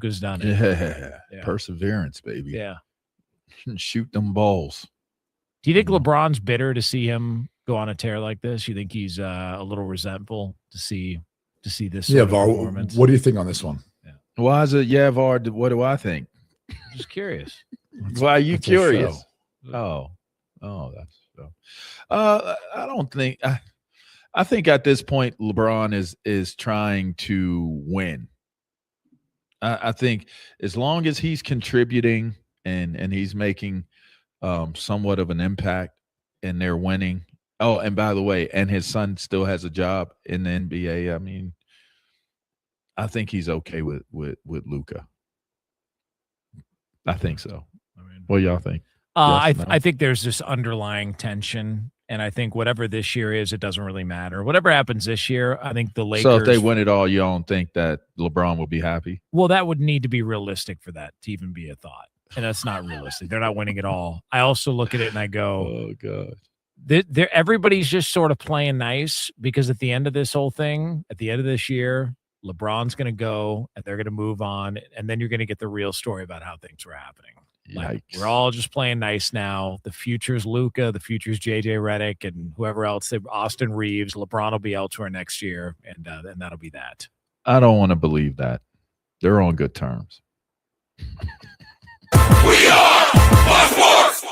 Luka's done it. Yeah. Perseverance, baby. Yeah. Shoot them balls. Do you think LeBron's bitter to see him go on a tear like this? You think he's a little resentful to see this sort of performance? What do you think on this one? Yeah. Why is it, Var? What do I think? Just curious. Why are you curious? Oh, that's so. I don't think. I think at this point, LeBron is trying to win. I think as long as he's contributing and he's making somewhat of an impact and they're winning. Oh, and by the way, and his son still has a job in the NBA. I mean, I think he's okay with Luka. I think so. What do y'all think? I think there's this underlying tension, and I think whatever this year is, it doesn't really matter. Whatever happens this year, I think the Lakers. So if they win it all, you don't think that LeBron will be happy? Well, that would need to be realistic for that to even be a thought, and that's not realistic. They're not winning it all. I also look at it and I go, "Oh God." Everybody's just sort of playing nice because at the end of this whole thing, at the end of this year, LeBron's going to go and they're going to move on. And then you're going to get the real story about how things were happening. Like, we're all just playing nice now. The future's Luka, the future's JJ Redick and whoever else, Austin Reeves, LeBron will be elsewhere next year. And that'll be that. I don't want to believe that. They're on good terms. We are Sports.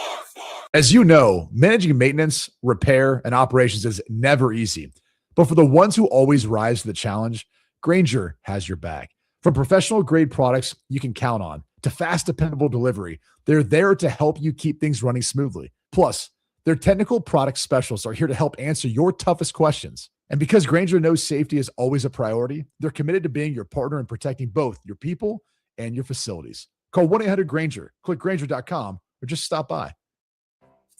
As you know, managing maintenance, repair, and operations is never easy. But for the ones who always rise to the challenge, Grainger has your back. From professional-grade products you can count on to fast, dependable delivery, they're there to help you keep things running smoothly. Plus, their technical product specialists are here to help answer your toughest questions. And because Grainger knows safety is always a priority, they're committed to being your partner in protecting both your people and your facilities. Call 1-800-GRAINGER, click Grainger.com, or just stop by.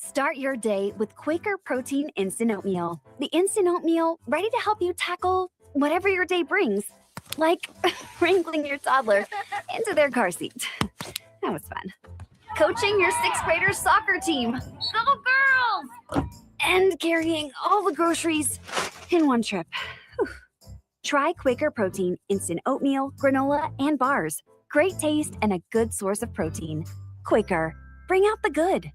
Start your day with Quaker Protein Instant Oatmeal. The instant oatmeal ready to help you tackle whatever your day brings, like wrangling your toddler into their car seat. That was fun. Coaching your 6th graders soccer team. Go girls! And carrying all the groceries in one trip. Whew. Try Quaker Protein Instant Oatmeal, granola, and bars. Great taste and a good source of protein. Quaker, bring out the good.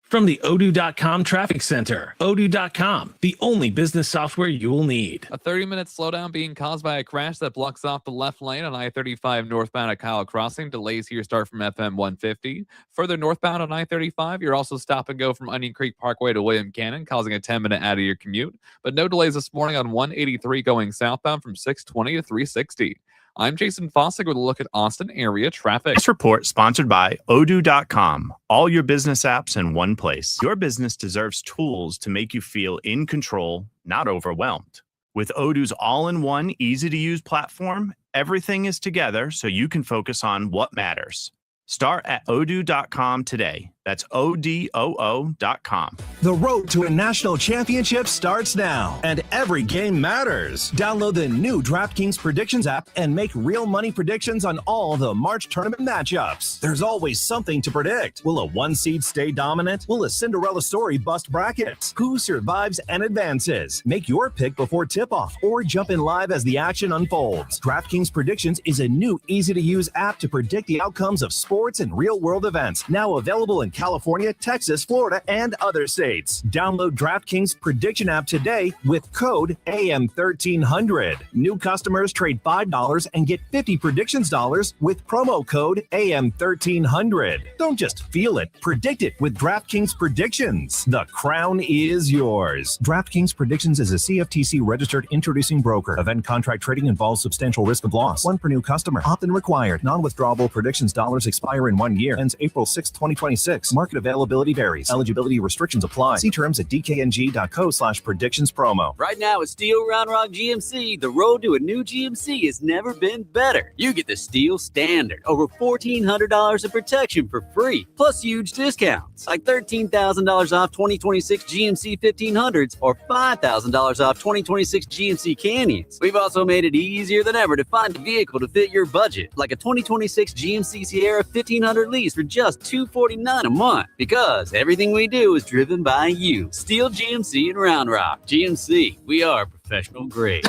From the Odoo.com Traffic Center, Odoo.com, the only business software you will need. A 30-minute slowdown being caused by a crash that blocks off the left lane on I-35 northbound at Kyle Crossing. Delays here start from FM 150. Further northbound on I-35, you're also stop and go from Onion Creek Parkway to William Cannon, causing a 10-minute out of your commute. But no delays this morning on 183 going southbound from 620 to 360. I'm Jason Fossick with a look at Austin area traffic. This report sponsored by Odoo.com. All your business apps in one place. Your business deserves tools to make you feel in control, not overwhelmed. With Odoo's all-in-one, easy-to-use platform, everything is together so you can focus on what matters. Start at Odoo.com today. That's ODOO.com. The road to a national championship starts now, and every game matters. Download the new DraftKings Predictions app and make real money predictions on all the March tournament matchups. There's always something to predict. Will a 1 seed stay dominant? Will a Cinderella story bust brackets? Who survives and advances? Make your pick before tip-off or jump in live as the action unfolds. DraftKings Predictions is a new, easy-to-use app to predict the outcomes of sports and real-world events. Now available in California, Texas, Florida, and other states. Download DraftKings Prediction app today with code AM1300. New customers trade $5 and get 50 predictions dollars with promo code AM1300. Don't just feel it, predict it with DraftKings Predictions. The crown is yours. DraftKings Predictions is a CFTC registered introducing broker. Event contract trading involves substantial risk of loss. One per new customer. Opt-in required. Non-withdrawable predictions dollars expire in 1 year. Ends April 6, 2026. Market availability varies. Eligibility restrictions apply. See terms at dkng.co/predictions promo. Right now at Steel Round Rock GMC, the road to a new GMC has never been better. You get the Steel Standard, over $1,400 of protection for free, plus huge discounts, like $13,000 off 2026 GMC 1500s or $5,000 off 2026 GMC Canyons. We've also made it easier than ever to find a vehicle to fit your budget, like a 2026 GMC Sierra 1500 lease for just $249 a month, because everything we do is driven by you. Steel GMC in Round Rock. GMC, we are professional grade.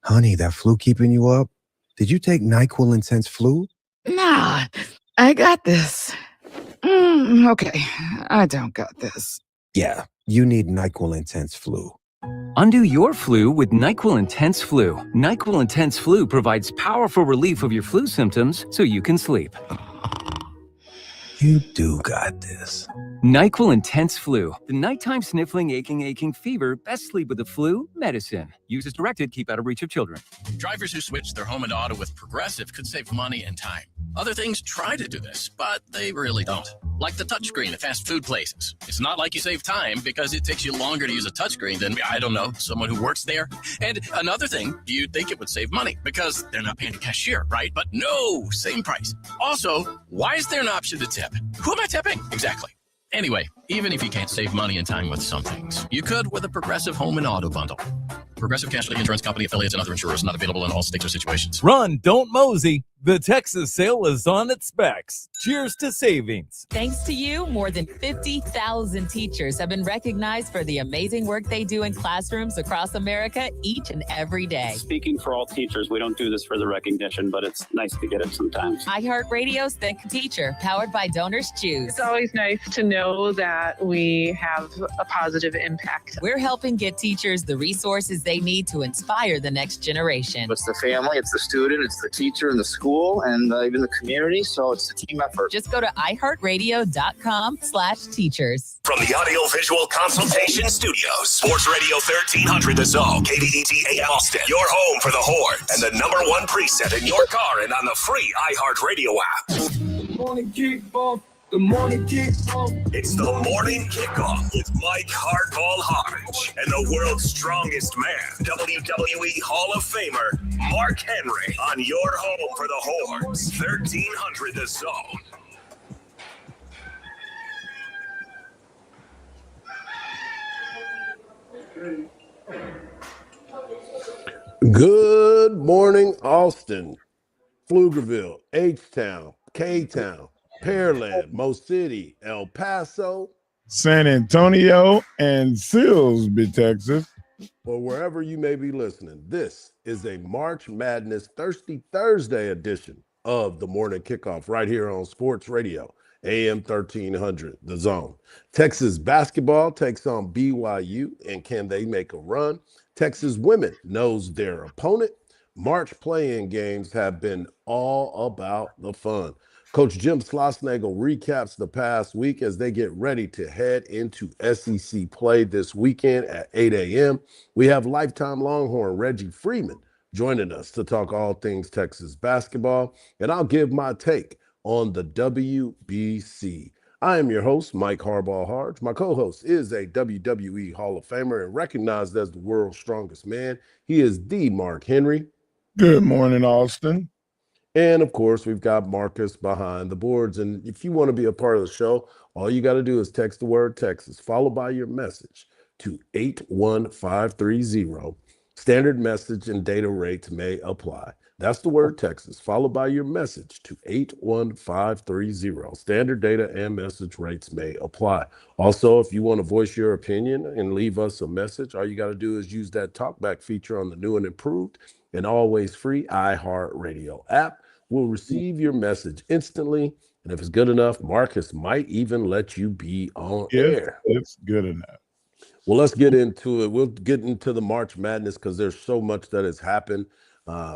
Honey, that flu keeping you up? Did you take NyQuil Intense Flu? Nah, I got this. Okay, I don't got this. Yeah, you need NyQuil Intense Flu. Undo your flu with NyQuil Intense Flu. NyQuil Intense Flu provides powerful relief of your flu symptoms so you can sleep. You do got this. NyQuil Intense Flu. The nighttime sniffling, aching fever. Best sleep with the flu medicine. Use as directed. Keep out of reach of children. Drivers who switch their home and auto with Progressive could save money and time. Other things try to do this, but they really don't. Like the touchscreen at fast food places. It's not like you save time because it takes you longer to use a touchscreen than, I don't know, someone who works there. And another thing, you'd think it would save money because they're not paying the cashier, right? But no, same price. Also, why is there an option to tip? Who am I tipping? Exactly. Anyway, even if you can't save money and time with some things, you could with a Progressive Home and Auto Bundle. Progressive Casualty Insurance Company, affiliates, and other insurers not available in all states or situations. Run, don't mosey. The Texas sale is on its specs. Cheers to savings. Thanks to you, more than 50,000 teachers have been recognized for the amazing work they do in classrooms across America each and every day. Speaking for all teachers, we don't do this for the recognition, but it's nice to get it sometimes. iHeartRadio's Think Teacher, powered by Donors Choose. It's always nice to know that we have a positive impact. We're helping get teachers the resources they need to inspire the next generation. It's the family, it's the student, it's the teacher and the school, and even the community. So it's a team effort. Just go to iHeartRadio.com/teachers. From the Audio-Visual Consultation Studios, Sports Radio 1300 The Zone, KVET AM Austin, your home for the Horns, and the #1 preset in your car and on the free iHeartRadio app. Good morning, Kickoff. The morning kickoff. It's the morning kickoff with Mike Hardball Hardge and the world's strongest man, WWE Hall of Famer Mark Henry, on your home for the Horns, 1300 The Zone. Good morning, Austin, Pflugerville, H-Town, K-Town, Pearland, Mo City, El Paso, San Antonio, and Silsbee, Texas, or wherever you may be listening. This is a March Madness Thirsty Thursday edition of the Morning Kickoff right here on Sports Radio, AM 1300, The Zone. Texas basketball takes on BYU, and can they make a run? Texas women knows their opponent. March play-in games have been all about the fun. Coach Jim Schlossnagle recaps the past week as they get ready to head into SEC play this weekend at 8 a.m. We have lifetime Longhorn Reggie Freeman joining us to talk all things Texas basketball, and I'll give my take on the WBC. I am your host, Mike Hardball Hardge. My co-host is a WWE Hall of Famer and recognized as the world's strongest man. He is the Mark Henry. Good morning, Austin. And, of course, we've got Marcus behind the boards. And if you want to be a part of the show, all you got to do is text the word Texas, followed by your message to 81530. Standard message and data rates may apply. That's the word Texas, followed by your message to 81530. Standard data and message rates may apply. Also, if you want to voice your opinion and leave us a message, all you got to do is use that talkback feature on the new and improved and always free iHeartRadio app. Will receive your message instantly. And if it's good enough, Marcus might even let you be on air. It's good enough. Well, let's get into it. We'll get into the March Madness because there's so much that has happened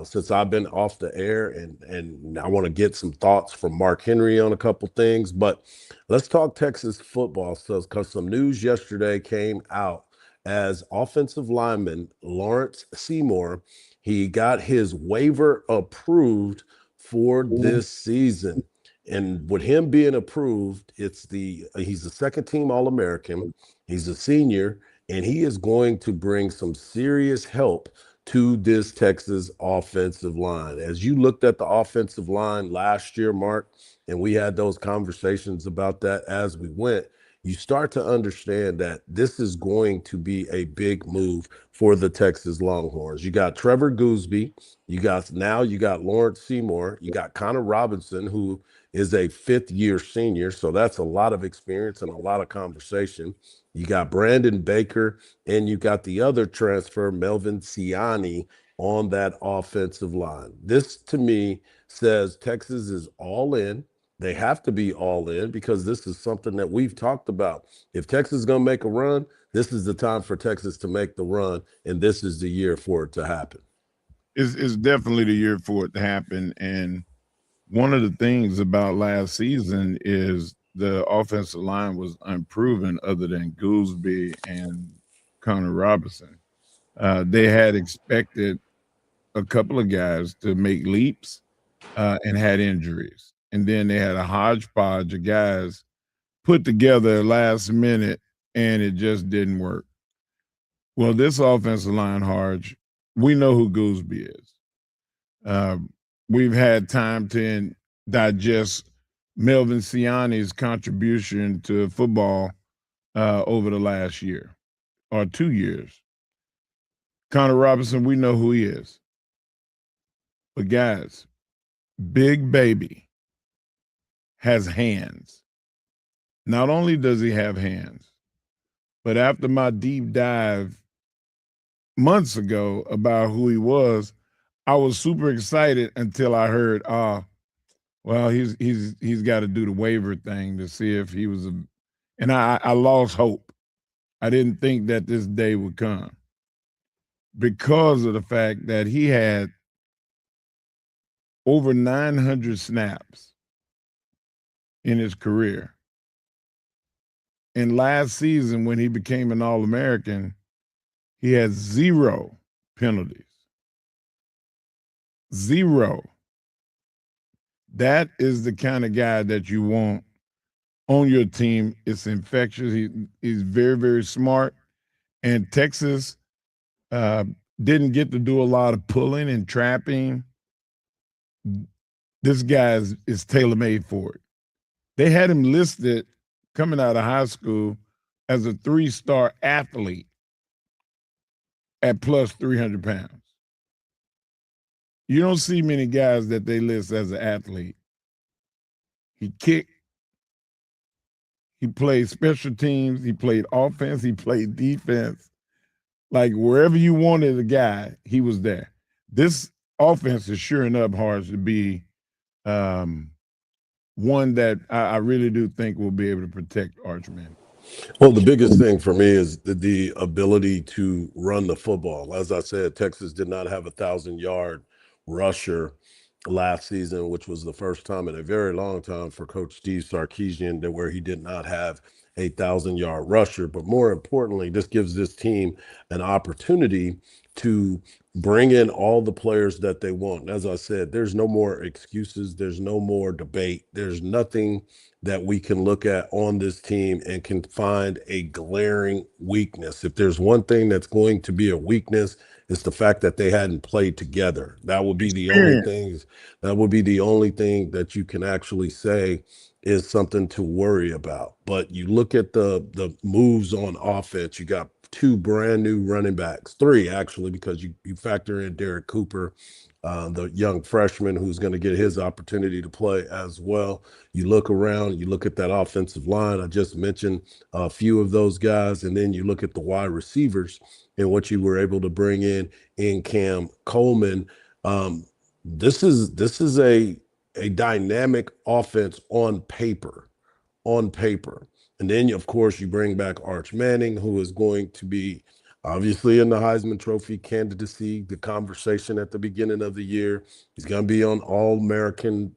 since I've been off the air. And I want to get some thoughts from Mark Henry on a couple things. But let's talk Texas football because some news yesterday came out as offensive lineman Lawrence Seymour. He got his waiver approved for this season. And with him being approved, he's a second team All-American. He's a senior, and he is going to bring some serious help to this Texas offensive line. As you looked at the offensive line last year, Mark, and we had those conversations about that as we went, you start to understand that this is going to be a big move for the Texas Longhorns. You got Trevor Gooseby. You got Lawrence Seymour. You got Connor Robinson, who is a fifth-year senior. So that's a lot of experience and a lot of conversation. You got Brandon Baker, and you got the other transfer, Melvin Siani. on that offensive line. This, to me, says Texas is all in. They have to be all in because this is something that we've talked about. If Texas is going to make a run, this is the time for Texas to make the run, and this is the year for it to happen. It's definitely the year for it to happen. And one of the things about last season is the offensive line was unproven other than Goolsby and Connor Robinson. They had expected a couple of guys to make leaps and had injuries. And then they had a hodgepodge of guys put together last minute, and it just didn't work. Well, this offensive line, Hardge, we know who Goolsby is. We've had time to digest Melvin Siani's contribution to football over the last year or 2 years. Connor Robinson, we know who he is. But guys, Big Baby has hands. Not only does he have hands, but after my deep dive months ago about who he was, I was super excited until I heard, well, he's got to do the waiver thing to see if he was and I lost hope. I didn't think that this day would come because of the fact that he had over 900 snaps in his career. And last season, when he became an All-American, he had 0 penalties. 0. That is the kind of guy that you want on your team. It's infectious. He's very, very smart. And Texas didn't get to do a lot of pulling and trapping. This guy is tailor-made for it. They had him listed coming out of high school as a 3-star athlete at plus 300 pounds. You don't see many guys that they list as an athlete. He kicked, he played special teams, he played offense, he played defense. Like wherever you wanted a guy, he was there. This offense is sure enough hard to be one that I really do think will be able to protect Archman. Well, the biggest thing for me is the ability to run the football. As I said, Texas did not have a 1,000-yard rusher last season, which was the first time in a very long time for Coach Steve Sarkisian where he did not have a 1,000-yard rusher. But more importantly, this gives this team an opportunity to bring in all the players that they want. And as I said, there's no more excuses. There's no more debate. There's nothing that we can look at on this team and can find a glaring weakness. If there's one thing that's going to be a weakness, it's the fact that they hadn't played together. That would be the only thing. That would be the only thing that you can actually say is something to worry about. But you look at the moves on offense, you got 2 brand new running backs, 3 actually, because you factor in Derek Cooper, the young freshman who's going to get his opportunity to play as well. You look around, you look at that offensive line. I just mentioned a few of those guys, and then you look at the wide receivers and what you were able to bring in Cam Coleman. This is a dynamic offense on paper. And then, of course, you bring back Arch Manning, who is going to be obviously in the Heisman Trophy candidacy, the conversation at the beginning of the year. He's going to be on All-American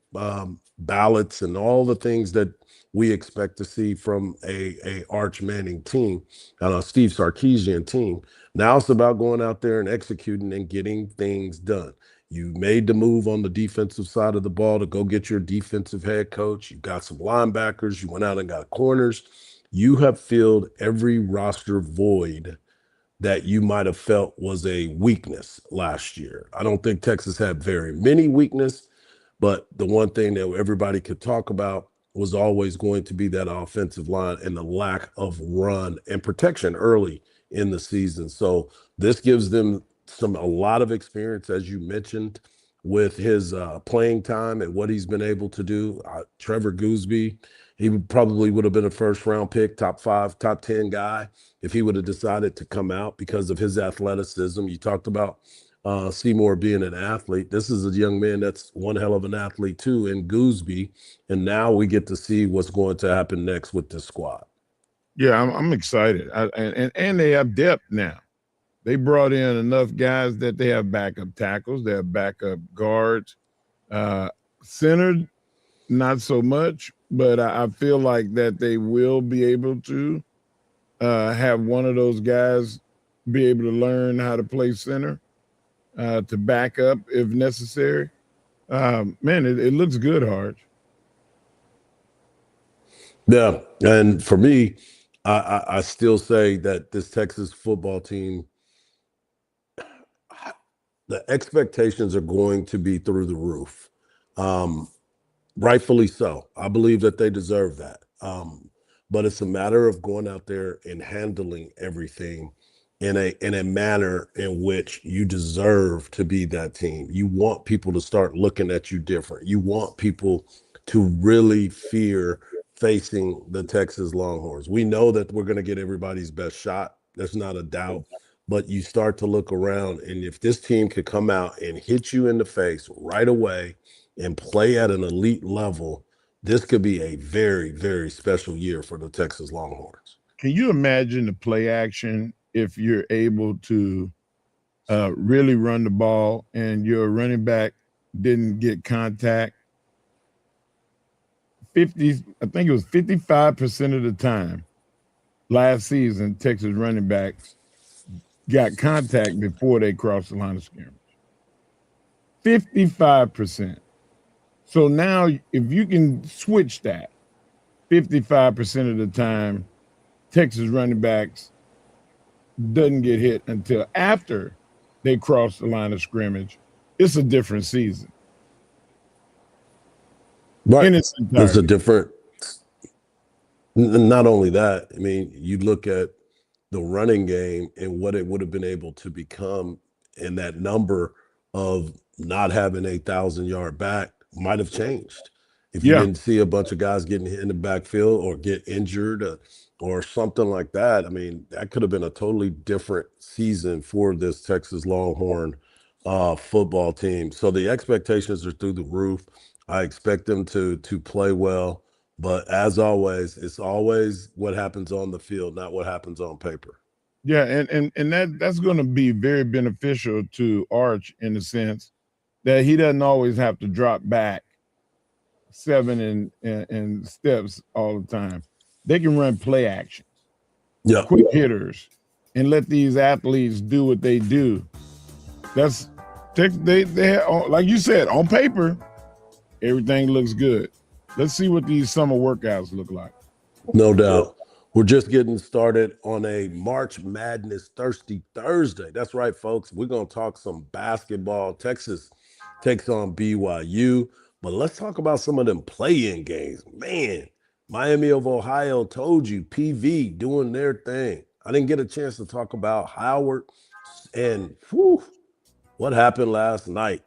ballots and all the things that we expect to see from a Arch Manning team and a Steve Sarkisian team. Now it's about going out there and executing and getting things done. You made the move on the defensive side of the ball to go get your defensive head coach. You got some linebackers. You went out and got corners. You have filled every roster void that you might have felt was a weakness last year. I don't think Texas had very many weaknesses, but the one thing that everybody could talk about was always going to be that offensive line and the lack of run and protection early in the season. So this gives them a lot of experience, as you mentioned, with his playing time and what he's been able to do. Trevor Goolsby, he probably would have been a first-round pick, top 5, top 10 guy if he would have decided to come out because of his athleticism. You talked about Seymour being an athlete. This is a young man that's one hell of an athlete too in Gooseby. And now we get to see what's going to happen next with this squad. Yeah, I'm excited. And they have depth now. They brought in enough guys that they have backup tackles, they have backup guards. Centered, not so much, but I feel like that they will be able to have one of those guys be able to learn how to play center to back up if necessary. Man, it looks good, Hardge. Yeah, and for me, I still say that this Texas football team, the expectations are going to be through the roof. Rightfully so. I believe that they deserve that. But it's a matter of going out there and handling everything in a manner in which you deserve to be that team. You want people to start looking at you different. You want people to really fear facing the Texas Longhorns. We know that we're going to get everybody's best shot. There's not a doubt. But you start to look around, and if this team could come out and hit you in the face right away and play at an elite level, this could be a very, very special year for the Texas Longhorns. Can you imagine the play action if you're able to really run the ball and your running back didn't get contact? I think it was 55% of the time last season, Texas running backs got contact before they crossed the line of scrimmage. 55%. So now if you can switch that, 55% of the time, Texas running backs doesn't get hit until after they cross the line of scrimmage, it's a different season. Right. It's a different, not only that, I mean, you look at the running game and what it would have been able to become, and that number of not having a 1,000-yard back might have changed. If you didn't see a bunch of guys getting hit in the backfield or get injured or something like that, I mean, that could have been a totally different season for this Texas Longhorn football team. So the expectations are through the roof. I expect them to play well. But as always, it's always what happens on the field, not what happens on paper. Yeah, and that's going to be very beneficial to Arch in the sense that he doesn't always have to drop back 7 and steps all the time. They can run play actions, quick hitters, and let these athletes do what they do. That's they like you said, on paper, everything looks good. Let's see what these summer workouts look like. No doubt. We're just getting started on a March Madness Thirsty Thursday. That's right, folks. We're going to talk some basketball. Texas takes on BYU. But let's talk about some of them play-in games. Man, Miami of Ohio told you, PV doing their thing. I didn't get a chance to talk about Howard and what happened last night.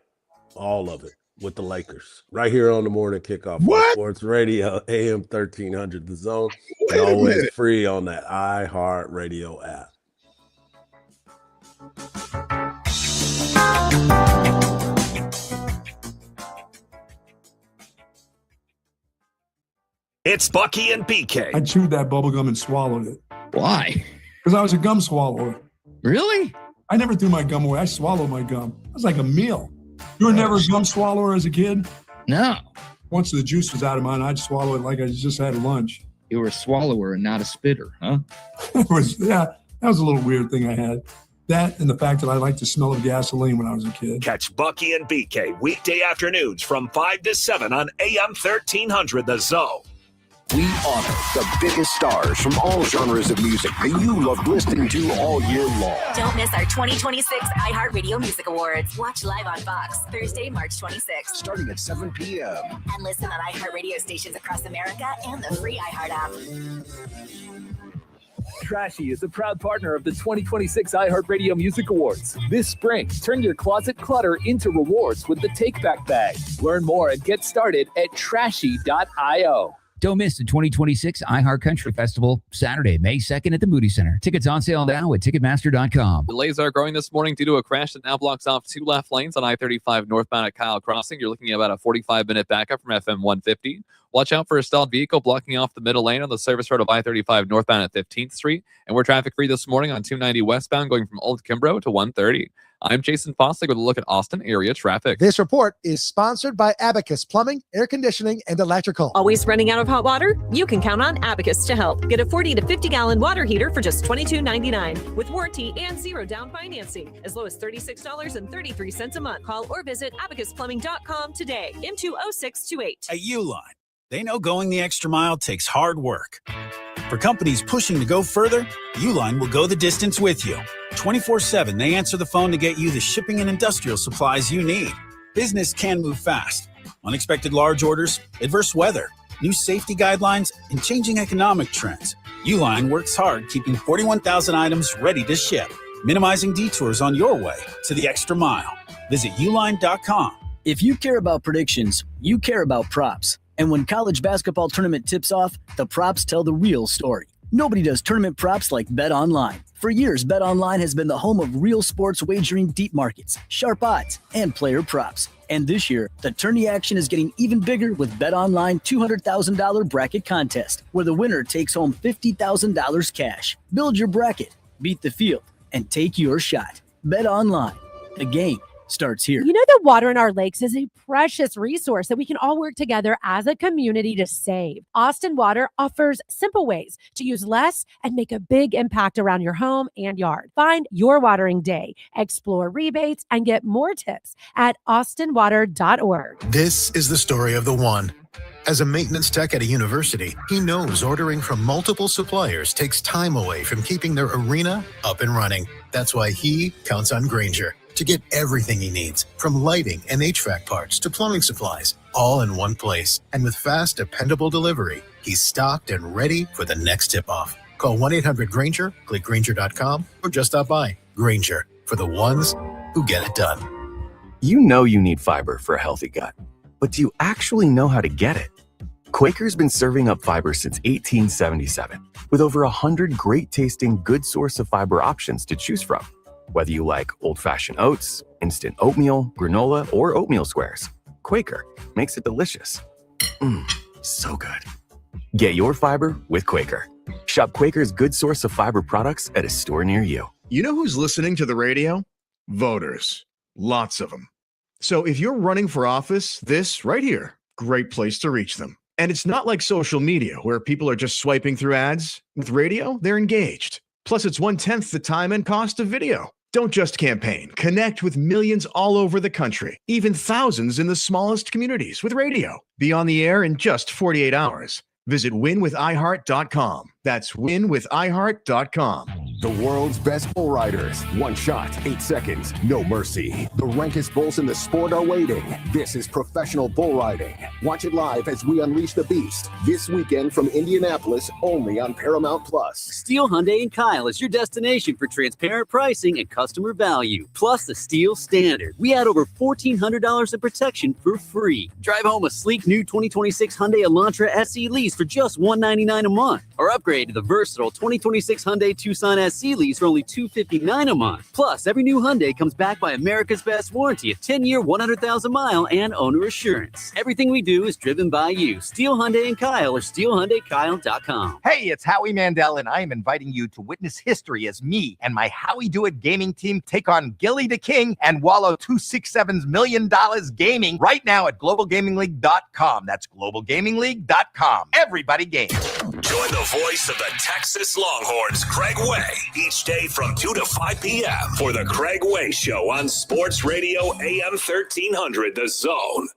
All of it. With the Lakers, right here on the morning kickoff on Sports Radio, AM 1300, The Zone, and always free on that iHeartRadio app. It's Bucky and BK. I chewed that bubble gum and swallowed it. Why? Because I was a gum swallower. Really? I never threw my gum away. I swallowed my gum. It was like a meal. You were never a gum swallower as a kid? No. Once the juice was out of mine, I'd swallow it like I just had lunch. You were a swallower and not a spitter, huh? That was a little weird thing I had. That and the fact that I liked the smell of gasoline when I was a kid. Catch Bucky and BK weekday afternoons from 5 to 7 on AM 1300, The Zone. We honor the biggest stars from all genres of music that you love listening to all year long. Don't miss our 2026 iHeartRadio Music Awards. Watch live on Fox Thursday, March 26th. Starting at 7 p.m. And listen on iHeartRadio stations across America and the free iHeart app. Trashy is a proud partner of the 2026 iHeartRadio Music Awards. This spring, turn your closet clutter into rewards with the Take Back Bag. Learn more and get started at trashy.io. Don't miss the 2026 iHeart Country Festival, Saturday, May 2nd at the Moody Center. Tickets on sale now at Ticketmaster.com. Delays are growing this morning due to a crash that now blocks off 2 left lanes on I-35 northbound at Kyle Crossing. You're looking at about a 45-minute backup from FM 150. Watch out for a stalled vehicle blocking off the middle lane on the service road of I-35 northbound at 15th Street. And we're traffic free this morning on 290 westbound going from Old Kimbrough to 130. I'm Jason Fossick with a look at Austin area traffic. This report is sponsored by Abacus Plumbing, Air Conditioning, and Electrical. Always running out of hot water? You can count on Abacus to help. Get a 40 to 50-gallon water heater for just $22.99 with warranty and zero down financing, as low as $36.33 a month. Call or visit abacusplumbing.com today. M20628. At Uline, they know going the extra mile takes hard work. For companies pushing to go further, Uline will go the distance with you. 24/7, they answer the phone to get you the shipping and industrial supplies you need. Business can move fast. Unexpected large orders, adverse weather, new safety guidelines, and changing economic trends. Uline works hard keeping 41,000 items ready to ship, minimizing detours on your way to the extra mile. Visit uline.com. If you care about predictions, you care about props. And when college basketball tournament tips off, the props tell the real story. Nobody does tournament props like BetOnline. For years, BetOnline has been the home of real sports wagering, deep markets, sharp odds, and player props. And this year, the tourney action is getting even bigger with BetOnline $200,000 bracket contest, where the winner takes home $50,000 cash. Build your bracket, beat the field, and take your shot. BetOnline. The game starts here. You know that water in our lakes is a precious resource that we can all work together as a community to save. Austin Water offers simple ways to use less and make a big impact around your home and yard. Find your watering day, explore rebates, and get more tips at austinwater.org. This is the story of the one. As a maintenance tech at a university, he knows ordering from multiple suppliers takes time away from keeping their arena up and running. That's why he counts on Grainger to get everything he needs, from lighting and HVAC parts to plumbing supplies, all in one place. And with fast, dependable delivery, he's stocked and ready for the next tip-off. Call 1-800-GRAINGER, click Grainger.com, or just stop by. Grainger, for the ones who get it done. You know you need fiber for a healthy gut, but do you actually know how to get it? Quaker's been serving up fiber since 1877, with over 100 great-tasting, good source of fiber options to choose from. Whether you like old-fashioned oats, instant oatmeal, granola, or oatmeal squares, Quaker makes it delicious. So good. Get your fiber with Quaker. Shop Quaker's good source of fiber products at a store near you. You know who's listening to the radio? Voters. Lots of them. So if you're running for office, this right here, great place to reach them. And it's not like social media where people are just swiping through ads. With radio, they're engaged. Plus, it's 1/10 the time and cost of video. Don't just campaign. Connect with millions all over the country, even thousands in the smallest communities with radio. Be on the air in just 48 hours. Visit winwithiheart.com. That's winwithiheart.com. The world's best bull riders. One shot, 8 seconds, no mercy. The rankest bulls in the sport are waiting. This is professional bull riding. Watch it live as we unleash the beast. This weekend from Indianapolis, only on Paramount Plus. Steel Hyundai and Kyle is your destination for transparent pricing and customer value. Plus the Steel Standard. We add over $1,400 in protection for free. Drive home a sleek new 2026 Hyundai Elantra SE lease for just $199 a month. Or upgrade to the versatile 2026 Hyundai Tucson SC lease for only $259 a month. Plus, every new Hyundai comes backed by America's Best Warranty, a 10-year, 100,000-mile, and owner assurance. Everything we do is driven by you. Steel Hyundai and Kyle or SteelHyundaiKyle.com. Hey, it's Howie Mandel, and I am inviting you to witness history as me and my Howie Do It gaming team take on Gilly the King and Wallow 267's $1 million gaming right now at globalgamingleague.com. That's globalgamingleague.com. Everybody game. Join the voice of the Texas Longhorns, Craig Way, each day from 2 to 5 p.m. for the Craig Way Show on Sports Radio AM 1300, The Zone.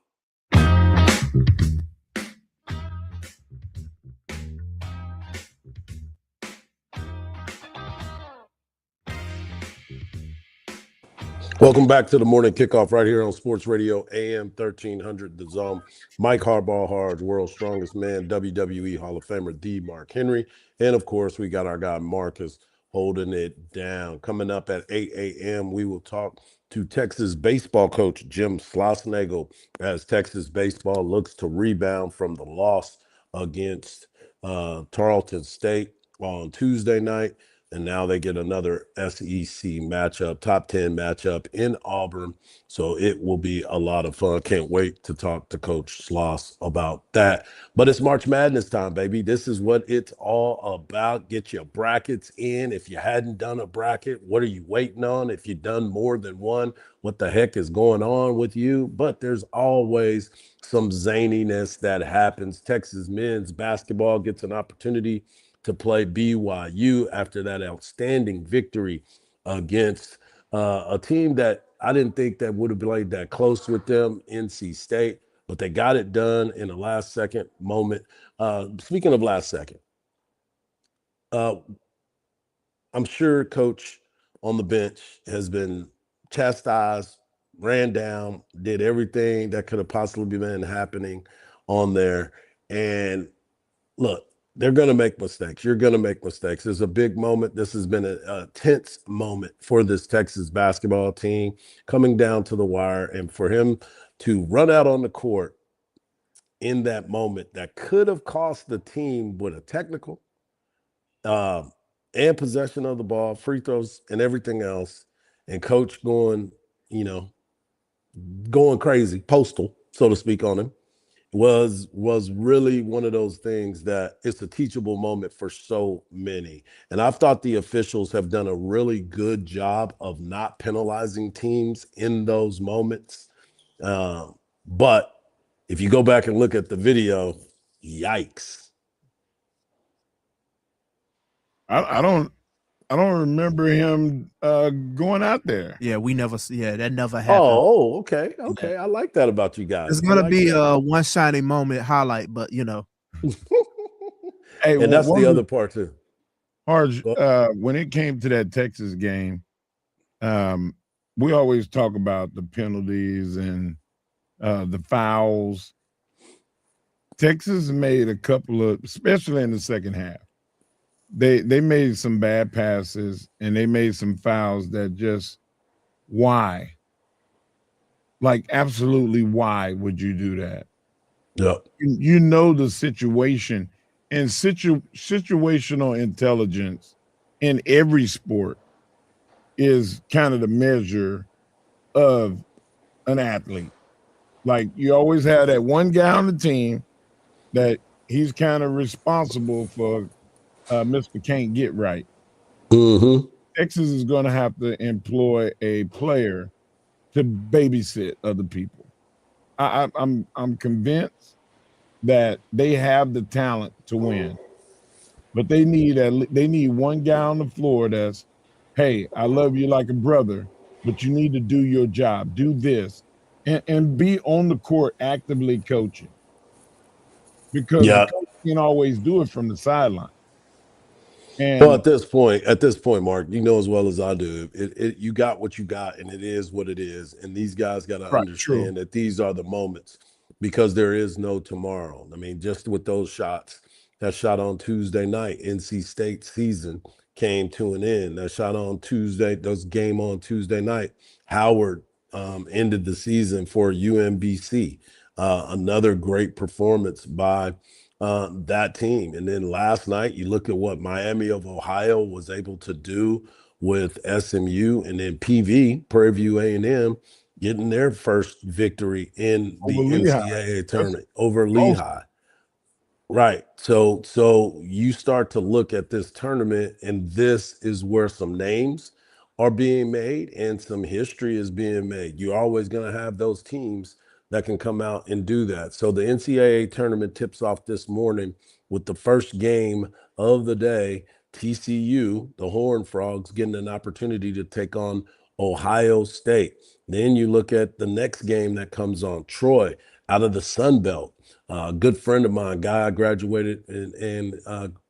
Welcome back to the morning kickoff right here on Sports Radio AM 1300 The Zone. Mike Hardball, Hardge, world's strongest man, WWE Hall of Famer, the Mark Henry. And of course, we got our guy Marcus holding it down. Coming up at 8 a.m., we will talk to Texas baseball coach Jim Schlossnagle as Texas baseball looks to rebound from the loss against Tarleton State on Tuesday night. And now they get another SEC matchup, top 10 matchup in Auburn. So it will be a lot of fun. Can't wait to talk to Coach Sloss about that. But it's March Madness time, baby. This is what it's all about. Get your brackets in. If you hadn't done a bracket, what are you waiting on? If you've done more than one, what the heck is going on with you? But there's always some zaniness that happens. Texas men's basketball gets an opportunity to play BYU after that outstanding victory against a team that I didn't think that would have played that close with them, NC State, but they got it done in a last second moment. Speaking of last second, I'm sure Coach on the bench has been chastised, ran down, did everything that could have possibly been happening on there. And look, they're going to make mistakes. You're going to make mistakes. It's a big moment. This has been a tense moment for this Texas basketball team coming down to the wire. And for him to run out on the court in that moment that could have cost the team with a technical and possession of the ball, free throws and everything else, and coach going crazy, postal, so to speak, on him, was really one of those things that it's a teachable moment for so many. And I've thought the officials have done a really good job of not penalizing teams in those moments. But if you go back and look at the video, yikes. I don't remember him going out there. Yeah, that never happened. Oh, okay. Okay. I like that about you guys. It's gonna be a one shining moment highlight, but Hey, and that's the other part too. Hardge, when it came to that Texas game, we always talk about the penalties and the fouls. Texas made a couple of, especially in the second half, they made some bad passes and they made some fouls that just, why? Like, absolutely, why would you do that? Yeah. You know the situation, and situational intelligence in every sport is kind of the measure of an athlete. Like, you always have that one guy on the team that he's kind of responsible for Mr. Can't Get Right. Mm-hmm. Texas is going to have to employ a player to babysit other people. I'm convinced that they have the talent to win, but they need one guy on the floor that's, hey, I love you like a brother, but you need to do your job, do this, and be on the court actively coaching, because the coach can't always do it from the sideline. Well, at this point, Mark, you know as well as I do, you got what you got, and it is what it is. And these guys got to understand that these are the moments, because there is no tomorrow. I mean, just with those shots, that shot on Tuesday night, NC State season came to an end. That shot on Tuesday, those game on Tuesday night, Howard ended the season for UMBC. Another great performance by that team. And then last night, you look at what Miami of Ohio was able to do with SMU, and then PV, Prairie View A&M, getting their first victory in the NCAA tournament over Lehigh. Right. So you start to look at this tournament, and this is where some names are being made and some history is being made. You're always going to have those teams that can come out and do that. So the NCAA tournament tips off this morning with the first game of the day. TCU, the Horned Frogs, getting an opportunity to take on Ohio State. Then you look at the next game that comes on, Troy, out of the Sun Belt. A good friend of mine, guy I graduated and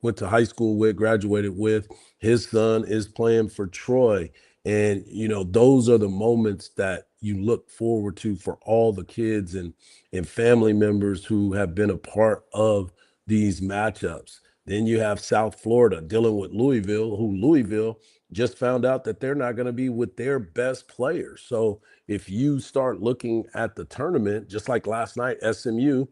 went to high school with, graduated with. His son is playing for Troy. And, those are the moments that you look forward to for all the kids and family members who have been a part of these matchups. Then you have South Florida dealing with Louisville, who Louisville just found out that they're not going to be with their best players. So if you start looking at the tournament, just like last night, SMU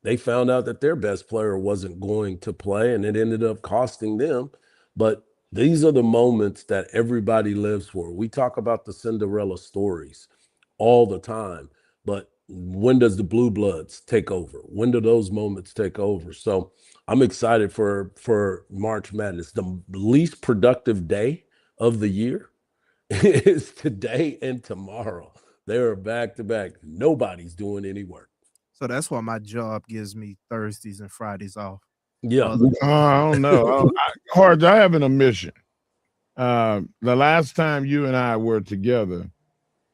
They found out that their best player wasn't going to play, and it ended up costing them. But these are the moments that everybody lives for. We talk about the Cinderella stories all the time, but when does the blue bloods take over? When do those moments take over? So I'm excited for March Madness. The least productive day of the year is today and tomorrow. They are back to back. Nobody's doing any work. So that's why my job gives me Thursdays and Fridays off. Yeah. I don't know. Hardge, I have an omission. The last time you and I were together,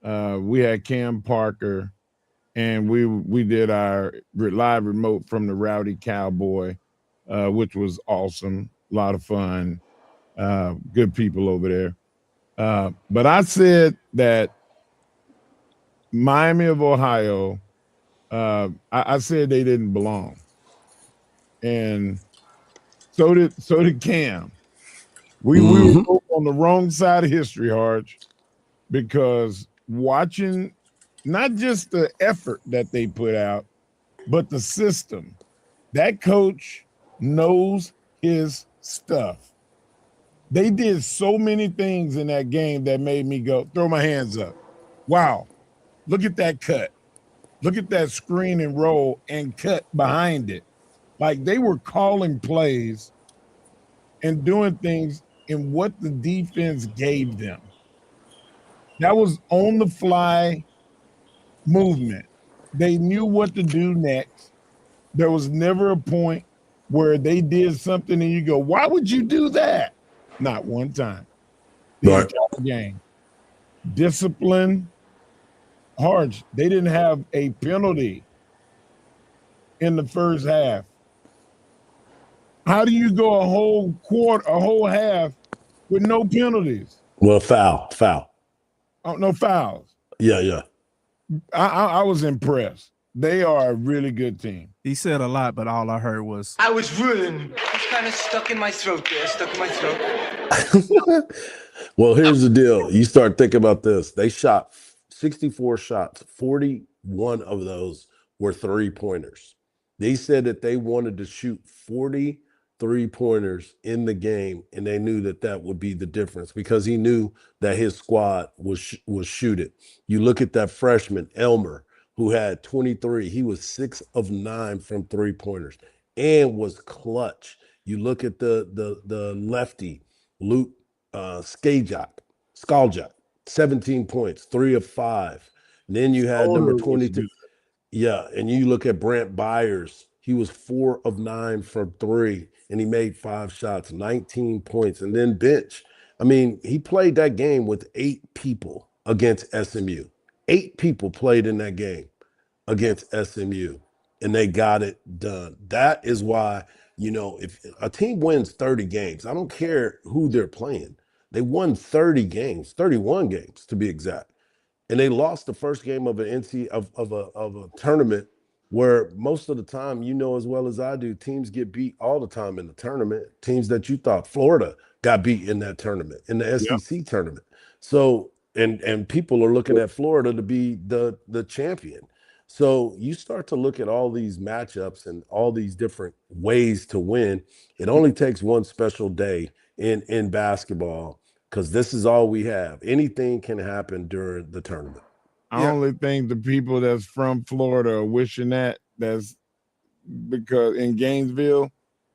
we had Cam Parker, and we did our live remote from the Rowdy Cowboy, which was awesome, a lot of fun, good people over there. But I said that Miami of Ohio, I said they didn't belong, and so did Cam. We were both on the wrong side of history, Hardge, because watching not just the effort that they put out, but the system. That coach knows his stuff. They did so many things in that game that made me go, throw my hands up. Wow, look at that cut. Look at that screen and roll and cut behind it. Like, they were calling plays and doing things in what the defense gave them. That was on the fly movement. They knew what to do next. There was never a point where they did something and you go, why would you do that? Not one time. The entire game. Discipline. Hardge, they didn't have a penalty in the first half. How do you go a whole quarter, a whole half with no penalties? Well, foul. Oh, no fouls. Yeah. I was impressed. They are a really good team. He said a lot, but all I heard was, I was ruined. It's kind of stuck in my throat there, stuck in my throat. Well, here's the deal. You start thinking about this. They shot 64 shots. 41 of those were three-pointers. They said that they wanted to shoot 40 three-pointers in the game, and they knew that that would be the difference because he knew that his squad was shoot it. You look at that freshman, Elmer, who had 23. He was 6 of 9 from three-pointers and was clutch. You look at the lefty, Luke Skaljak, 17 points, 3 of 5. And then you had number 22. Yeah, and you look at Brant Byers. He was 4 of 9 from 3, and he made 5 shots, 19 points. And then bench. I mean, he played that game with 8 people against SMU. 8 people played in that game against SMU, and they got it done. That is why, if a team wins 30 games, I don't care who they're playing. They won 30 games, 31 games to be exact. And they lost the first game of a tournament where most of the time, as well as I do, teams get beat all the time in the tournament. Teams that you thought Florida got beat in that tournament, in the SEC tournament. So, and people are looking at Florida to be the champion. So you start to look at all these matchups and all these different ways to win. It only takes one special day in basketball, because this is all we have. Anything can happen during the tournament. I only think the people that's from Florida are wishing that's because in Gainesville,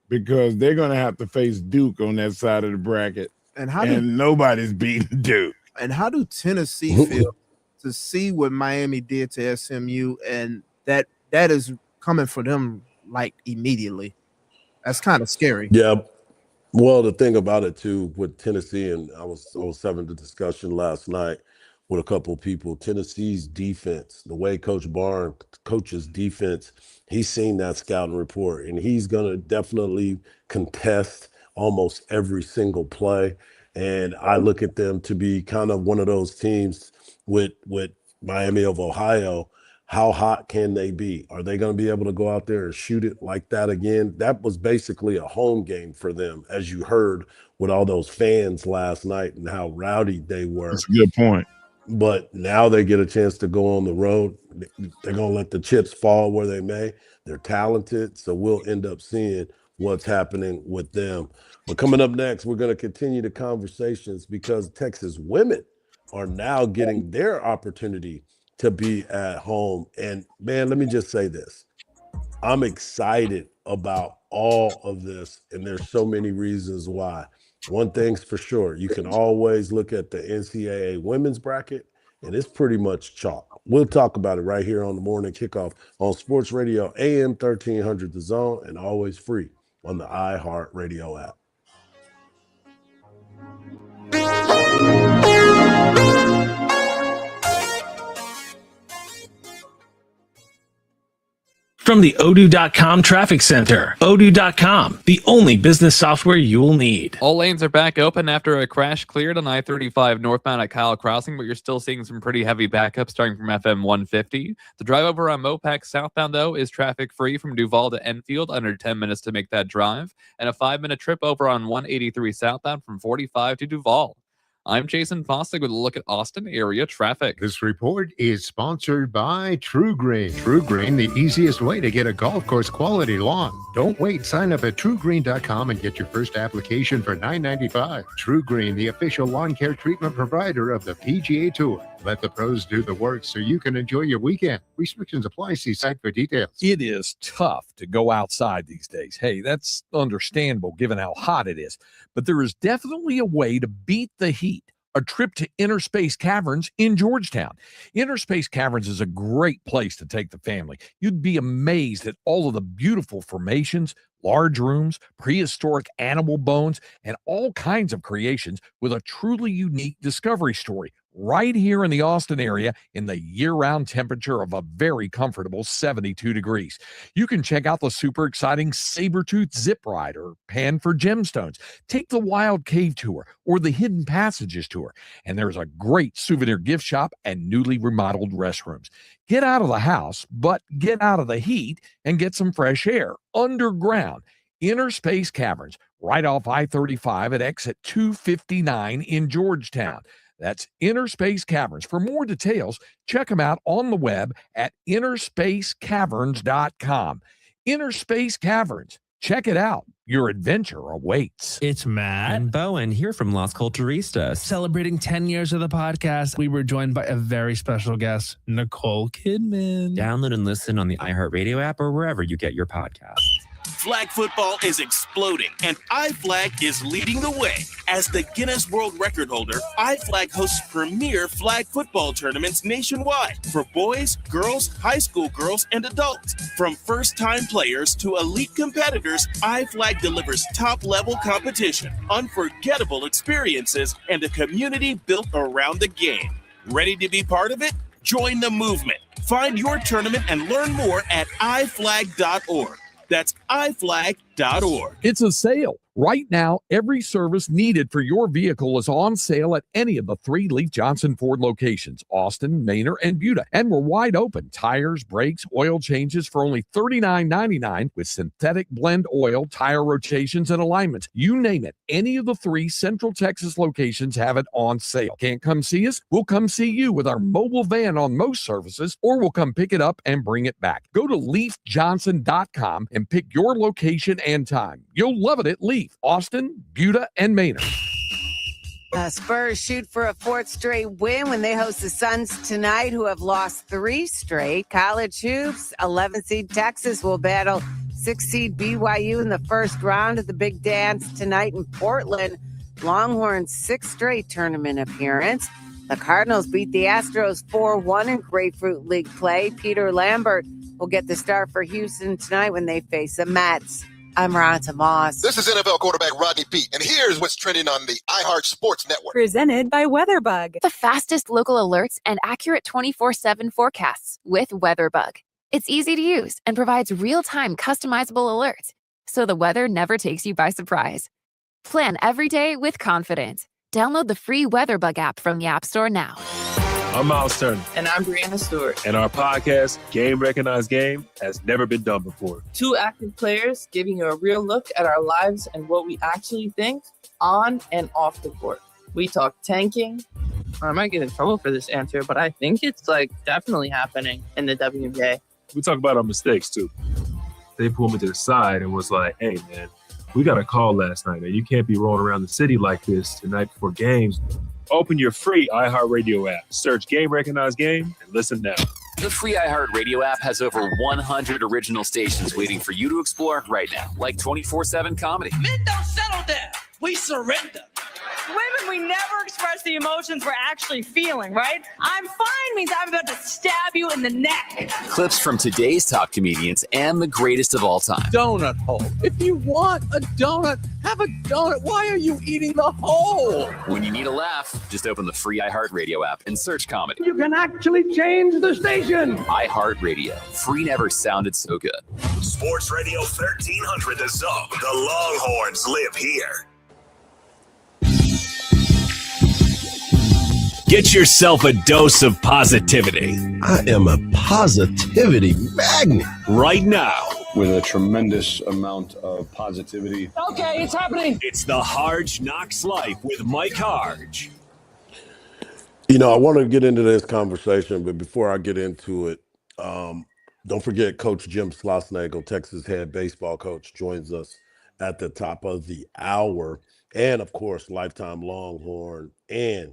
because they're going to have to face Duke on that side of the bracket, and nobody's beating Duke. And how do Tennessee feel to see what Miami did to SMU, and that is coming for them like immediately? That's kind of scary. Yeah. Well, the thing about it too with Tennessee, and I was having the discussion last night with a couple of people, Tennessee's defense, the way Coach Barnes coaches defense, he's seen that scouting report, and he's going to definitely contest almost every single play. And I look at them to be kind of one of those teams with Miami of Ohio. How hot can they be? Are they going to be able to go out there and shoot it like that again? That was basically a home game for them, as you heard with all those fans last night and how rowdy they were. That's a good point. But now they get a chance to go on the road. They're going to let the chips fall where they may. They're talented, so we'll end up seeing what's happening with them. But coming up next, we're going to continue the conversations because Texas women are now getting their opportunity to be at home. And man, let me just say this. I'm excited about all of this, and there's so many reasons why. One thing's for sure, you can always look at the NCAA women's bracket, and it's pretty much chalk. We'll talk about it right here on the Morning Kickoff on Sports Radio AM 1300 The Zone, and always free on the iHeart Radio app. From the Odoo.com Traffic Center, Odoo.com, the only business software you will need. All lanes are back open after a crash cleared on I-35 northbound at Kyle Crossing, but you're still seeing some pretty heavy backups starting from FM 150. The drive over on Mopac southbound, though, is traffic-free from Duval to Enfield, under 10 minutes to make that drive, and a 5-minute trip over on 183 southbound from 45 to Duval. I'm Jason Fostick with a look at Austin area traffic. This report is sponsored by True Green. True Green, the easiest way to get a golf course quality lawn. Don't wait. Sign up at TrueGreen.com and get your first application for $9.95. True Green, the official lawn care treatment provider of the PGA Tour. Let the pros do the work so you can enjoy your weekend. Restrictions apply. See site for details. It is tough to go outside these days. Hey, that's understandable given how hot it is. But there is definitely a way to beat the heat. A trip to Inner Space Caverns in Georgetown. Inner Space Caverns is a great place to take the family. You'd be amazed at all of the beautiful formations, large rooms, prehistoric animal bones, and all kinds of creations with a truly unique discovery story right here in the Austin area in the year-round temperature of a very comfortable 72 degrees. You can check out the super exciting Sabertooth Zip Ride or Pan for Gemstones. Take the Wild Cave Tour or the Hidden Passages Tour. And there's a great souvenir gift shop and newly remodeled restrooms. Get out of the house, but get out of the heat and get some fresh air underground. Inner Space Caverns, right off I-35 at exit 259 in Georgetown. That's Inner Space Caverns. For more details, check them out on the web at innerspacecaverns.com. Inner Space Caverns. Check it out. Your adventure awaits. It's Matt and Bowen here from Las Culturistas. Celebrating 10 years of the podcast, we were joined by a very special guest, Nicole Kidman. Download and listen on the iHeartRadio app or wherever you get your podcasts. Flag football is exploding, and iFlag is leading the way. As the Guinness World Record holder, iFlag hosts premier flag football tournaments nationwide for boys, girls, high school girls, and adults. From first-time players to elite competitors, iFlag delivers top-level competition, unforgettable experiences, and a community built around the game. Ready to be part of it? Join the movement. Find your tournament and learn more at iflag.org. That's iflag.org. It's a sale. Right now, every service needed for your vehicle is on sale at any of the 3 Leif Johnson Ford locations, Austin, Manor, and Buda. And we're wide open. Tires, brakes, oil changes for only $39.99 with synthetic blend oil, tire rotations, and alignments. You name it. Any of the 3 Central Texas locations have it on sale. Can't come see us? We'll come see you with our mobile van on most services, or we'll come pick it up and bring it back. Go to LeafJohnson.com and pick your location and time. You'll love it at Leaf. Austin, Buda, and Manor. Spurs shoot for a 4th straight win when they host the Suns tonight, who have lost 3 straight. College hoops, 11th seed Texas will battle 6th seed BYU in the first round of the Big Dance tonight in Portland. Longhorns' 6th straight tournament appearance. The Cardinals beat the Astros 4-1 in Grapefruit League play. Peter Lambert will get the start for Houston tonight when they face the Mets. I'm Ronta Moss. This is NFL quarterback Rodney Peete, and here's what's trending on the iHeart Sports Network. Presented by WeatherBug. The fastest local alerts and accurate 24/7 forecasts with WeatherBug. It's easy to use and provides real-time customizable alerts, so the weather never takes you by surprise. Plan every day with confidence. Download the free WeatherBug app from the App Store now. I'm Miles Turner. And I'm Brianna Stewart. And our podcast, Game Recognized Game, has never been done before. 2 active players giving you a real look at our lives and what we actually think on and off the court. We talk tanking. I might get in trouble for this answer, but I think it's definitely happening in the WNBA. We talk about our mistakes too. they pulled me to the side and was like, hey, man, we got a call last night, and you can't be rolling around the city like this the night before games. Open your free iHeartRadio app. Search Game Recognize Game and listen now. The free iHeartRadio app has over 100 original stations waiting for you to explore right now, like 24/7 comedy. Men don't settle down. We surrender. Women, we never express the emotions we're actually feeling, right? I'm fine means I'm about to stab you in the neck. Clips from today's top comedians and the greatest of all time. Donut hole. If you want a donut, have a donut. Why are you eating the hole? When you need a laugh, just open the free iHeartRadio app and search comedy. You can actually change the station. iHeartRadio. Free never sounded so good. Sports Radio 1300 The Zone. The Longhorns live here. Get yourself a dose of positivity. I am a positivity magnet. Right now. With a tremendous amount of positivity. Okay, it's happening. It's the Hardge Knocks Life with Mike Hardge. You know, I want to get into this conversation, but before I get into it, don't forget Coach Jim Schlossnagle, Texas head baseball coach, joins us at the top of the hour. And, of course, lifetime Longhorn and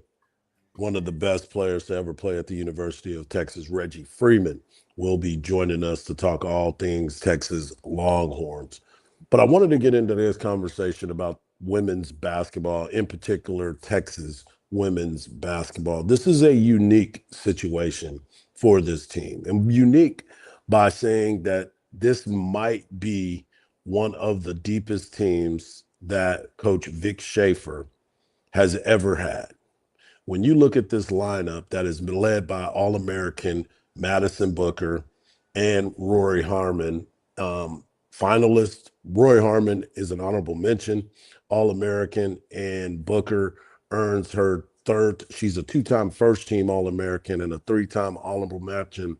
one of the best players to ever play at the University of Texas, Reggie Freeman, will be joining us to talk all things Texas Longhorns. But I wanted to get into this conversation about women's basketball, in particular, Texas women's basketball. This is a unique situation for this team, and unique by saying that this might be one of the deepest teams that Coach Vic Schaefer has ever had. When you look at this lineup that has been led by All-American Madison Booker and Rory Harmon, finalist Rory Harmon is an honorable mention, All-American, and Booker earns her third. She's a two-time first-team All-American and a three-time honorable mention.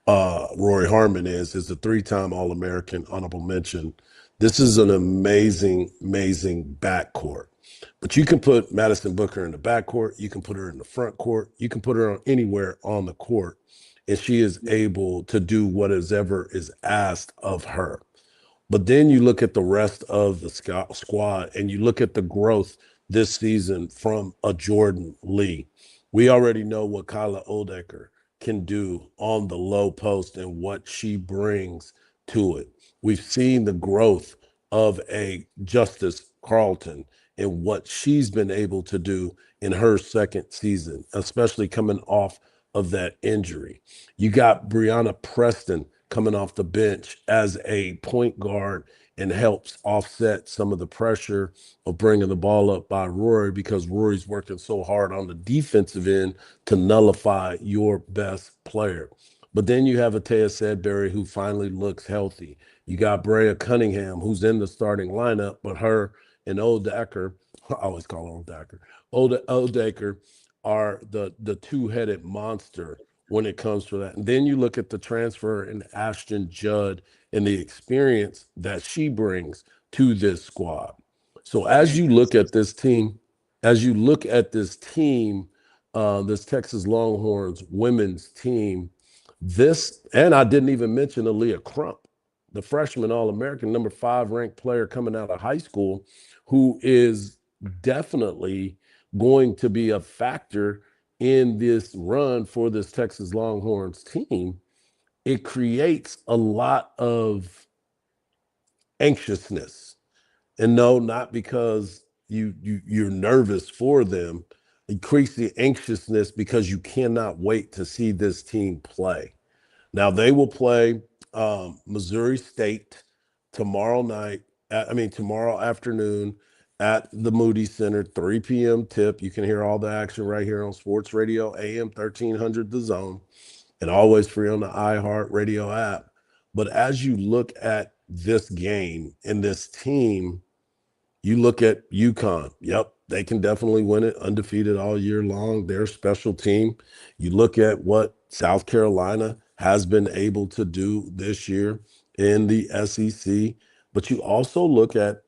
Rory Harmon is a three-time All-American honorable mention. This is an amazing, amazing backcourt. But you can put Madison Booker in the backcourt, you can put her in the front court, you can put her on anywhere on the court, and she is able to do whatever is asked of her. But then you look at the rest of the squad and you look at the growth this season from a Jordan Lee. We already know what Kyla Odecker can do on the low post and what she brings to it. We've seen the growth of a Justice Carlton and what she's been able to do in her second season, especially coming off of that injury. You got Brianna Preston coming off the bench as a point guard and helps offset some of the pressure of bringing the ball up by Rory, because Rory's working so hard on the defensive end to nullify your best player. But then you have Atea Sedbury, who finally looks healthy. You got Brea Cunningham, who's in the starting lineup, but her and Odecker, I always call her Odecker, are the two-headed monster when it comes to that. And then you look at the transfer in Ashton Judd and the experience that she brings to this squad. So as you look at this team, this Texas Longhorns women's team, and I didn't even mention Aaliyah Crump, the freshman All-American, number 5 ranked player coming out of high school, who is definitely going to be a factor in this run for this Texas Longhorns team. It creates a lot of anxiousness. And no, not because you're nervous for them. It creates the anxiousness because you cannot wait to see this team play. Now, they will play Missouri State tomorrow afternoon at the Moody Center, 3 p.m. tip. You can hear all the action right here on Sports Radio AM 1300 The Zone, and always free on the iHeartRadio app. But as you look at this game and this team, you look at UConn. Yep, they can definitely win it, undefeated all year long. They're a special team. You look at what South Carolina has been able to do this year in the SEC, but you also look at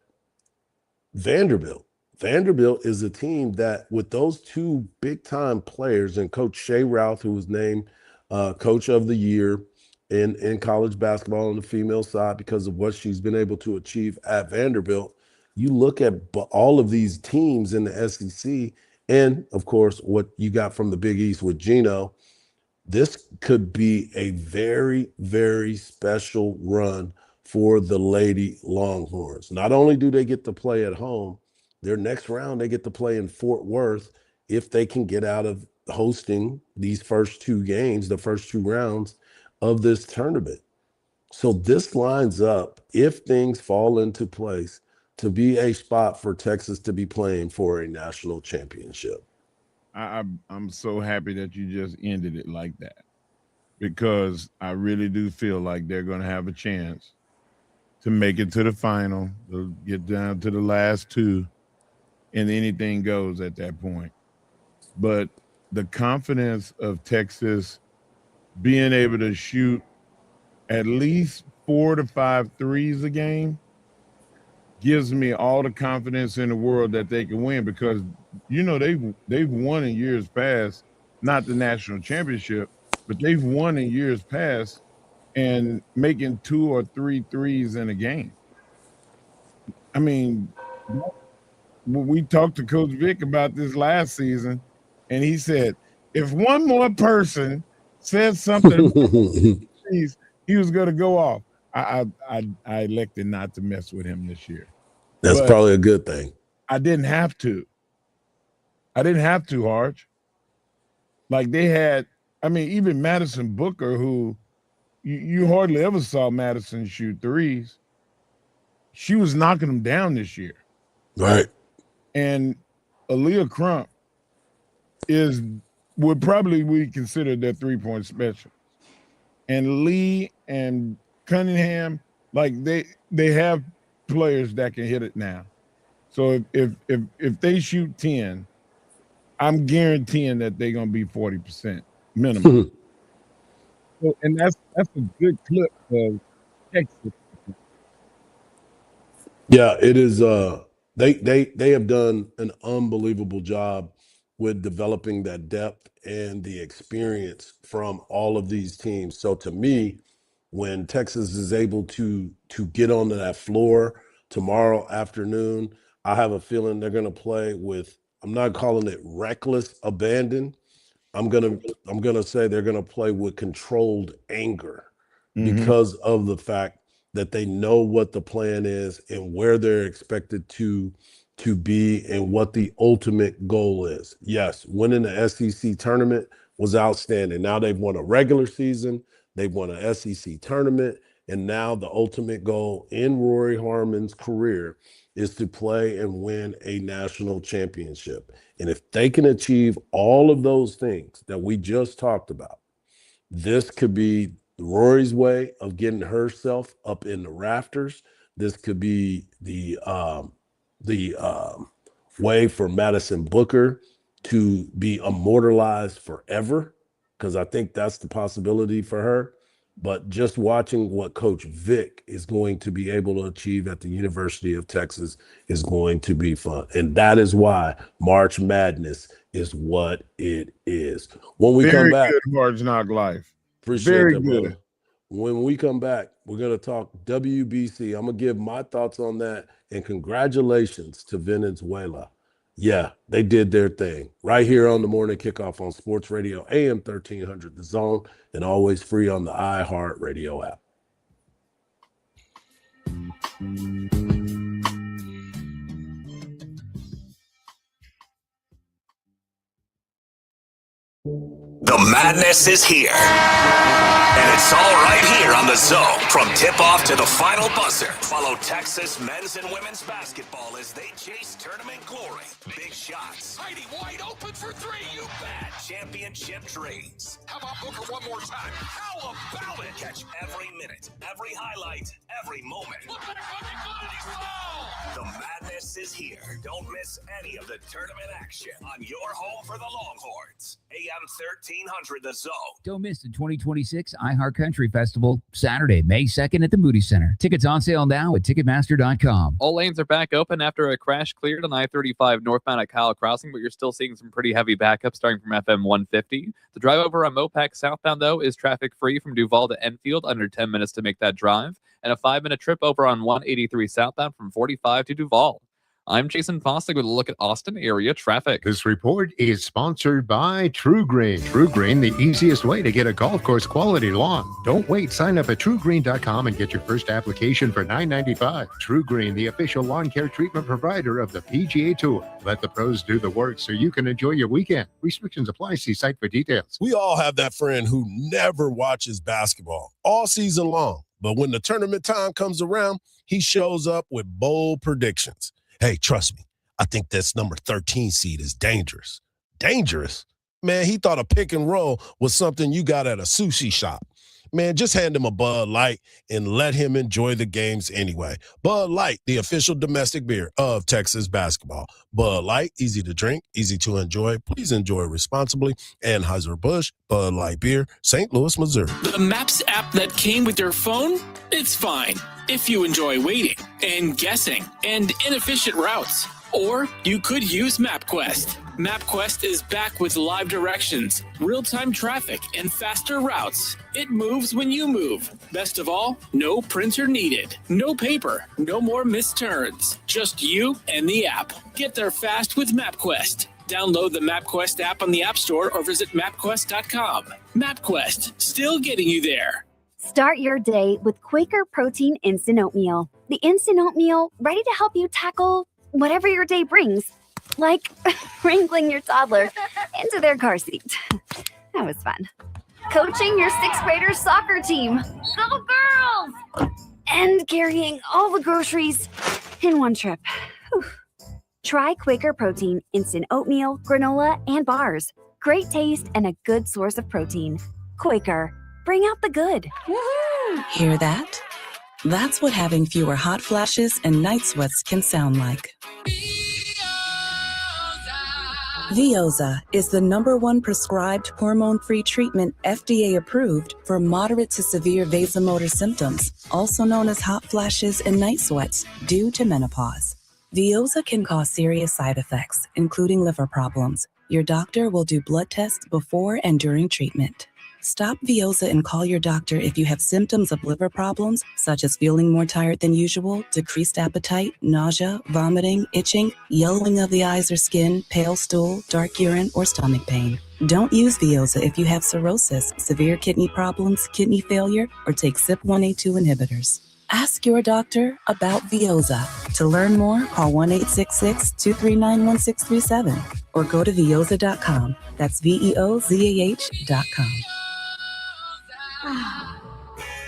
Vanderbilt. Vanderbilt is a team that, with those two big-time players and Coach Shea Routh, who was named Coach of the Year in college basketball on the female side because of what she's been able to achieve at Vanderbilt. You look at all of these teams in the SEC, and of course, what you got from the Big East with Geno. This could be a very, very special run for the Lady Longhorns. Not only do they get to play at home, their next round they get to play in Fort Worth if they can get out of hosting these first two games, the first two rounds of this tournament. So this lines up, if things fall into place, to be a spot for Texas to be playing for a national championship. I'm so happy that you just ended it like that, because I really do feel like they're going to have a chance to make it to the final. They'll get down to the last two, and anything goes at that point. But the confidence of Texas being able to shoot at least 4 to 5 threes a game gives me all the confidence in the world that they can win, because they've won in years past, not the national championship, but they've won in years past and making 2 or 3 threes in a game. I mean, we talked to Coach Vic about this last season, and he said if one more person said something he was going to go off. I elected not to mess with him this year. That's probably a good thing. I didn't have to, Hardge. Like they had, even Madison Booker, who you hardly ever saw Madison shoot threes. She was knocking them down this year. Right. And Aaliyah Crump would probably be considered their 3-point specialist. And Lee and Cunningham, like they have players that can hit it now. So if they shoot 10, I'm guaranteeing that they're gonna be 40% minimum. And that's a good clip of Texas. Yeah, it is. They have done an unbelievable job with developing that depth and the experience from all of these teams. So to me, when Texas is able to get onto that floor tomorrow afternoon, I have a feeling they're going to play with, I'm not calling it reckless abandon. I'm going to say they're going to play with controlled anger because of the fact that they know what the plan is and where they're expected to be and what the ultimate goal is. Yes, winning the SEC tournament was outstanding. Now they've won a regular season, they've won an SEC tournament, and now the ultimate goal in Rory Harmon's career is to play and win a national championship. And if they can achieve all of those things that we just talked about, this could be Rory's way of getting herself up in the rafters. This could be the way for Madison Booker to be immortalized forever, because I think that's the possibility for her. But just watching what Coach Vic is going to be able to achieve at the University of Texas is going to be fun. And that is why March Madness is what it is. When we come back, good Hardge Knock Life. Appreciate Very that, good. brother. When we come back, we're going to talk WBC. I'm going to give my thoughts on that. And congratulations to Venezuela. Yeah, they did their thing. Right here on the Morning Kickoff on Sports Radio, AM 1300, The Zone, and always free on the iHeart Radio app. The madness is here. And it's all right here on The Zone. From tip-off to the final buzzer. Follow Texas men's and women's basketball as they chase tournament glory. Big shots. Heidi wide open for three, you bet. Championship dreams. How about Booker one more time? How about it? Catch every minute, every highlight, every moment. The madness is here. Don't miss any of the tournament action on your home for the Longhorns. AM 1300 The Zone. Don't miss the 2026 iHeart Country Festival, Saturday, May 2nd at the Moody Center. Tickets on sale now at Ticketmaster.com. All lanes are back open after a crash cleared on I-35 northbound at Kyle Crossing, but you're still seeing some pretty heavy backups starting from FM 150. The drive over on Mopac southbound, though, is traffic-free from Duval to Enfield, under 10 minutes to make that drive, and a 5-minute trip over on 183 southbound from 45 to Duval. I'm Jason Fossig with a look at Austin area traffic. This report is sponsored by True Green. True Green, the easiest way to get a golf course quality lawn. Don't wait. Sign up at TrueGreen.com and get your first application for $9.95. True Green, the official lawn care treatment provider of the PGA Tour. Let the pros do the work so you can enjoy your weekend. Restrictions apply. See site for details. We all have that friend who never watches basketball all season long. But when the tournament time comes around, he shows up with bold predictions. Hey, trust me, I think this number 13 seed is dangerous. Dangerous? Man, he thought a pick and roll was something you got at a sushi shop. Man, just hand him a Bud Light and let him enjoy the games anyway. Bud Light, the official domestic beer of Texas basketball. Bud Light, easy to drink, easy to enjoy. Please enjoy responsibly. Anheuser-Busch, Bud Light Beer, St. Louis, Missouri. The Maps app that came with your phone? It's fine if you enjoy waiting and guessing and inefficient routes. Or you could use MapQuest. MapQuest is back with live directions, real-time traffic, and faster routes. It moves when you move. Best of all, no printer needed. No paper. No more missed turns. Just you and the app. Get there fast with MapQuest. Download the MapQuest app on the App Store or visit MapQuest.com. MapQuest, still getting you there. Start your day with Quaker Protein Instant Oatmeal. The instant oatmeal ready to help you tackle whatever your day brings, like wrangling your toddler into their car seat. That was fun. Coaching your 6th graders soccer team. Go girls! And carrying all the groceries in one trip. Whew. Try Quaker Protein Instant Oatmeal, granola, and bars. Great taste and a good source of protein. Quaker. Bring out the good. Woohoo! Hear that? That's what having fewer hot flashes and night sweats can sound like. Veoza is the #1 prescribed hormone-free treatment FDA approved for moderate to severe vasomotor symptoms, also known as hot flashes and night sweats, due to menopause. Veoza can cause serious side effects, including liver problems. Your doctor will do blood tests before and during treatment. Stop Veoza and call your doctor if you have symptoms of liver problems, such as feeling more tired than usual, decreased appetite, nausea, vomiting, itching, yellowing of the eyes or skin, pale stool, dark urine, or stomach pain. Don't use Veoza if you have cirrhosis, severe kidney problems, kidney failure, or take CYP1A2 inhibitors. Ask your doctor about Veoza. To learn more, call 1-866-239-1637 or go to Veoza.com. That's VEOZAH.com.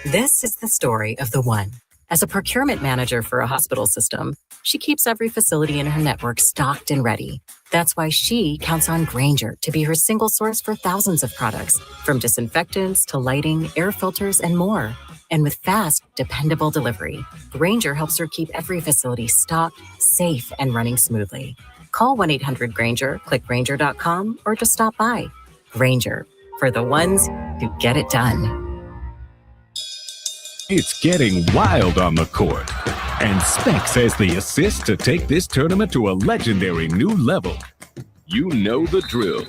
This is the story of the one. As a procurement manager for a hospital system, she keeps every facility in her network stocked and ready. That's why she counts on Grainger to be her single source for thousands of products, from disinfectants to lighting, air filters, and more. And with fast, dependable delivery, Grainger helps her keep every facility stocked, safe, and running smoothly. Call 1-800-GRAINGER, click Grainger.com, or just stop by. Grainger, for the ones who get it done. It's getting wild on the court, and Specs has the assist to take this tournament to a legendary new level. You know the drill.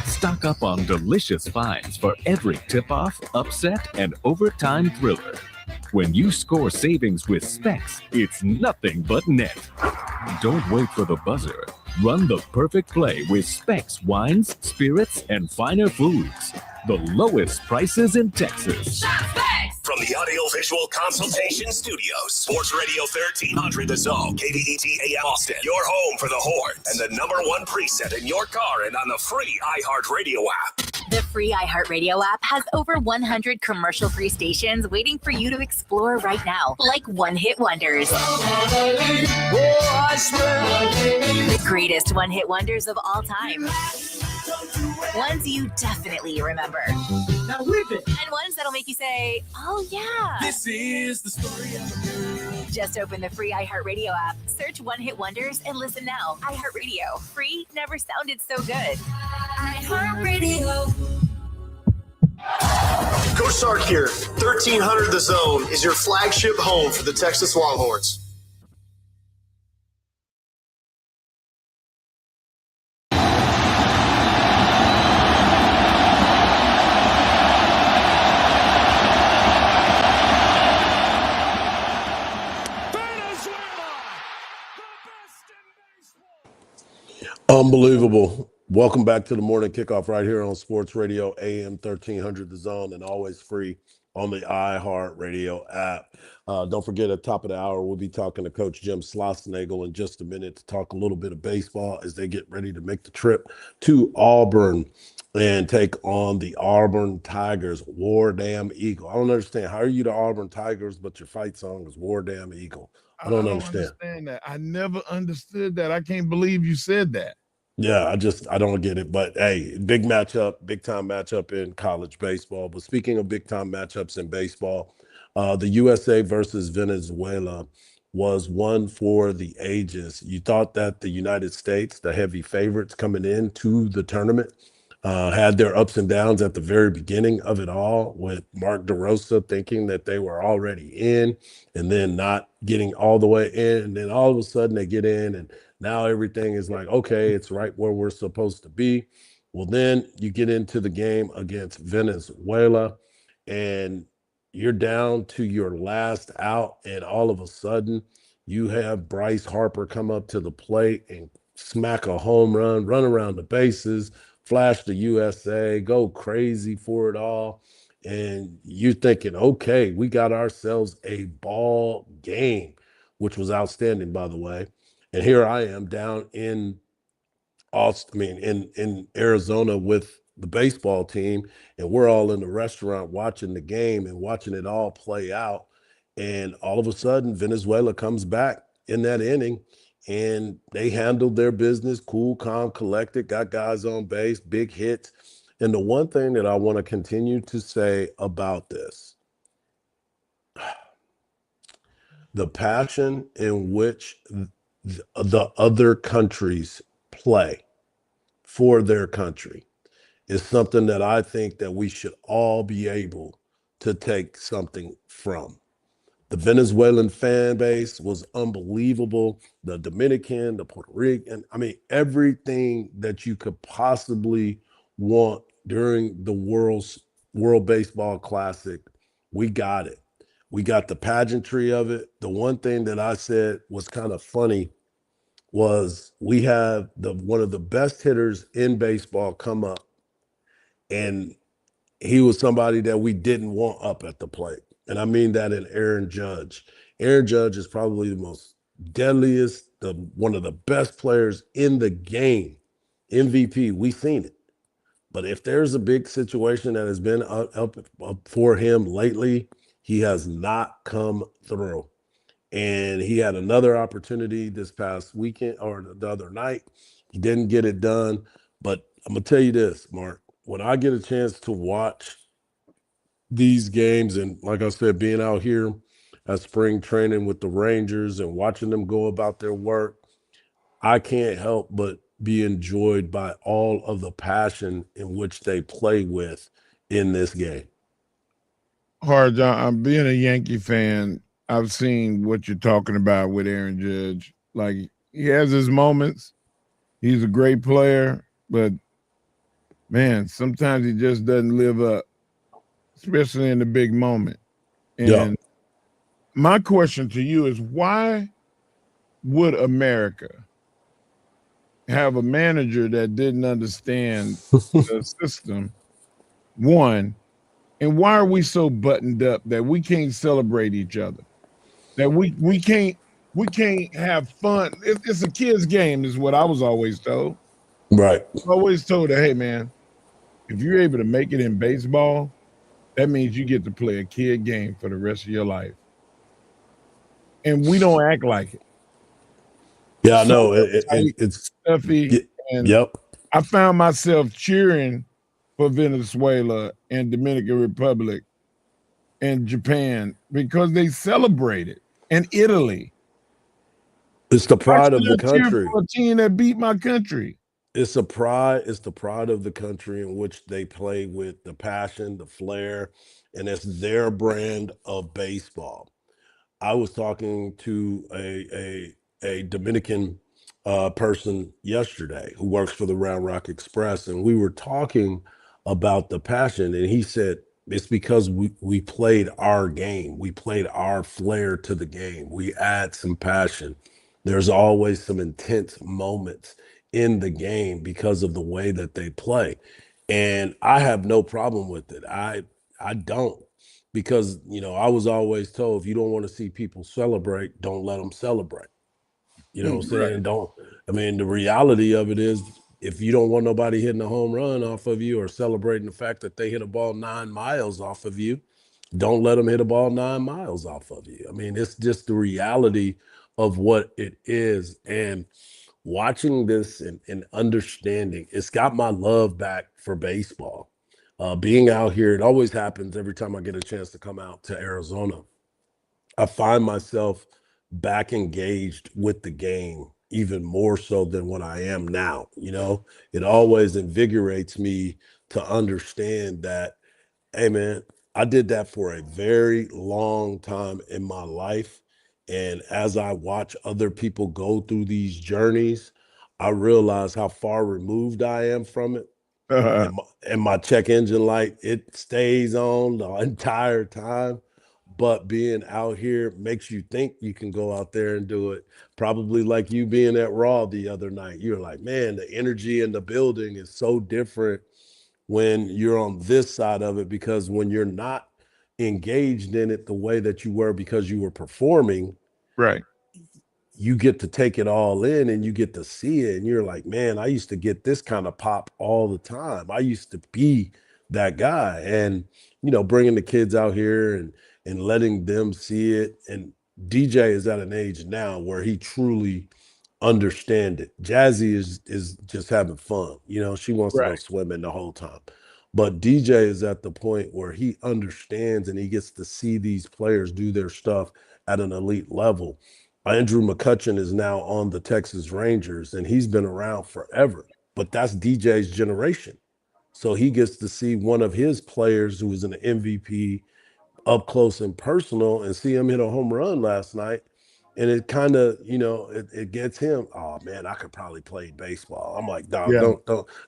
Stock up on delicious finds for every tip-off, upset, and overtime thriller. When you score savings with Specs, it's nothing but net. Don't wait for the buzzer. Run the perfect play with Specs wines, spirits, and finer foods. The lowest prices in Texas. From the Audio-Visual Consultation Studios, Sports Radio 1300 The Zone, KDET AM Austin, your home for the Horns, and the #1 preset in your car and on the free iHeartRadio app. The free iHeartRadio app has over 100 commercial-free stations waiting for you to explore right now, like one-hit wonders. The greatest one-hit wonders of all time. Ones you definitely remember. Now whip it. And ones that'll make you say, oh yeah. This is the story of a girl. Just open the free iHeartRadio app, search One Hit Wonders, and listen now. iHeartRadio. Free never sounded so good. iHeartRadio. Coach Sark here. 1300 The Zone is your flagship home for the Texas Longhorns. Unbelievable. Welcome back to the morning kickoff right here on Sports Radio AM 1300 The Zone, and always free on the iHeart Radio app. Don't forget, at the top of the hour, we'll be talking to Coach Jim Schlossnagle in just a minute to talk a little bit of baseball as they get ready to make the trip to Auburn and take on the Auburn Tigers. War Damn Eagle. I don't understand. How are you the Auburn Tigers, but your fight song is War Damn Eagle? I don't understand that. I never understood that. I can't believe you said that. Yeah, I don't get it. But hey, big matchup, big time matchup in college baseball. But speaking of big time matchups in baseball, the USA versus Venezuela was one for the ages. You thought that the United States, the heavy favorites coming into the tournament, had their ups and downs at the very beginning of it all, with Mark DeRosa thinking that they were already in and then not getting all the way in. And then all of a sudden they get in, and now everything is like, okay, it's right where we're supposed to be. Well, then you get into the game against Venezuela and you're down to your last out. And all of a sudden you have Bryce Harper come up to the plate and smack a home run, run around the bases, flash the USA, go crazy for it all. And you're thinking, okay, we got ourselves a ball game, which was outstanding, by the way. And here I am down in in Arizona with the baseball team, and we're all in the restaurant watching the game and watching it all play out. And all of a sudden, Venezuela comes back in that inning, and they handled their business, cool, calm, collected, got guys on base, big hits. And the one thing that I want to continue to say about this, the passion in which the other countries play for their country is something that I think that we should all be able to take something from. The Venezuelan fan base was unbelievable. The Dominican, the Puerto Rican, everything that you could possibly want during the World Baseball Classic, we got it. We got the pageantry of it. The one thing that I said was kind of funny was we have one of the best hitters in baseball come up, and he was somebody that we didn't want up at the plate. And I mean that in Aaron Judge. Aaron Judge is probably the most deadliest, one of the best players in the game. MVP, we've seen it. But if there's a big situation that has been up for him lately, he has not come through. And he had another opportunity this past weekend or the other night. He didn't get it done. But I'm going to tell you this, Mark, when I get a chance to watch these games, and like I said, being out here at spring training with the Rangers and watching them go about their work, I can't help but be enjoyed by all of the passion in which they play with in this game. Hardge, I'm being a Yankee fan. I've seen what you're talking about with Aaron Judge. Like, he has his moments. He's a great player, but man, sometimes he just doesn't live up, especially in the big moment. And my question to you is, why would America have a manager that didn't understand the system? One, and why are we so buttoned up that we can't celebrate each other? That we can't have fun. It's a kid's game, is what I was always told. Right. I was always told that, hey man, if you're able to make it in baseball, that means you get to play a kid game for the rest of your life. And we don't act like it. Yeah, I know. It's stuffy. And I found myself cheering for Venezuela and Dominican Republic and Japan because they celebrated, and Italy. It's the pride of the country. For a team that beat my country. It's the pride of the country in which they play with the passion, the flair, and it's their brand of baseball. I was talking to a Dominican person yesterday who works for the Round Rock Express, and we were talking about the passion, and he said it's because we played our game. We played our flair to the game. We add some passion. There's always some intense moments in the game because of the way that they play. And I have no problem with it. I don't, because, you know, I was always told, if you don't want to see people celebrate, don't let them celebrate. You know what I'm saying? The reality of it is, if you don't want nobody hitting a home run off of you or celebrating the fact that they hit a ball 9 miles off of you, don't let them hit a ball 9 miles off of you. I mean, it's just the reality of what it is. And watching this and understanding, it's got my love back for baseball. Being out here, it always happens every time I get a chance to come out to Arizona. I find myself back engaged with the game even more so than what I am now. You know, it always invigorates me to understand that, hey man, I did that for a very long time in my life. And as I watch other people go through these journeys, I realize how far removed I am from it. And my check engine light, it stays on the entire time. But being out here makes you think you can go out there and do it. Probably like you being at Raw the other night. You're like, man, the energy in the building is so different when you're on this side of it, because when you're not engaged in it the way that you were because you were performing, right, you get to take it all in and you get to see it. And you're like, man, I used to get this kind of pop all the time. I used to be that guy. And, you know, bringing the kids out here and letting them see it. And DJ is at an age now where he truly understands it. Jazzy is just having fun. You know, she wants to go swimming the whole time. But DJ is at the point where he understands and he gets to see these players do their stuff at an elite level. Andrew McCutcheon is now on the Texas Rangers, and he's been around forever, but that's DJ's generation. So he gets to see one of his players who was an MVP up close and personal and see him hit a home run last night. And it kind of, you know, it gets him, oh man, I could probably play baseball. I'm like, dog,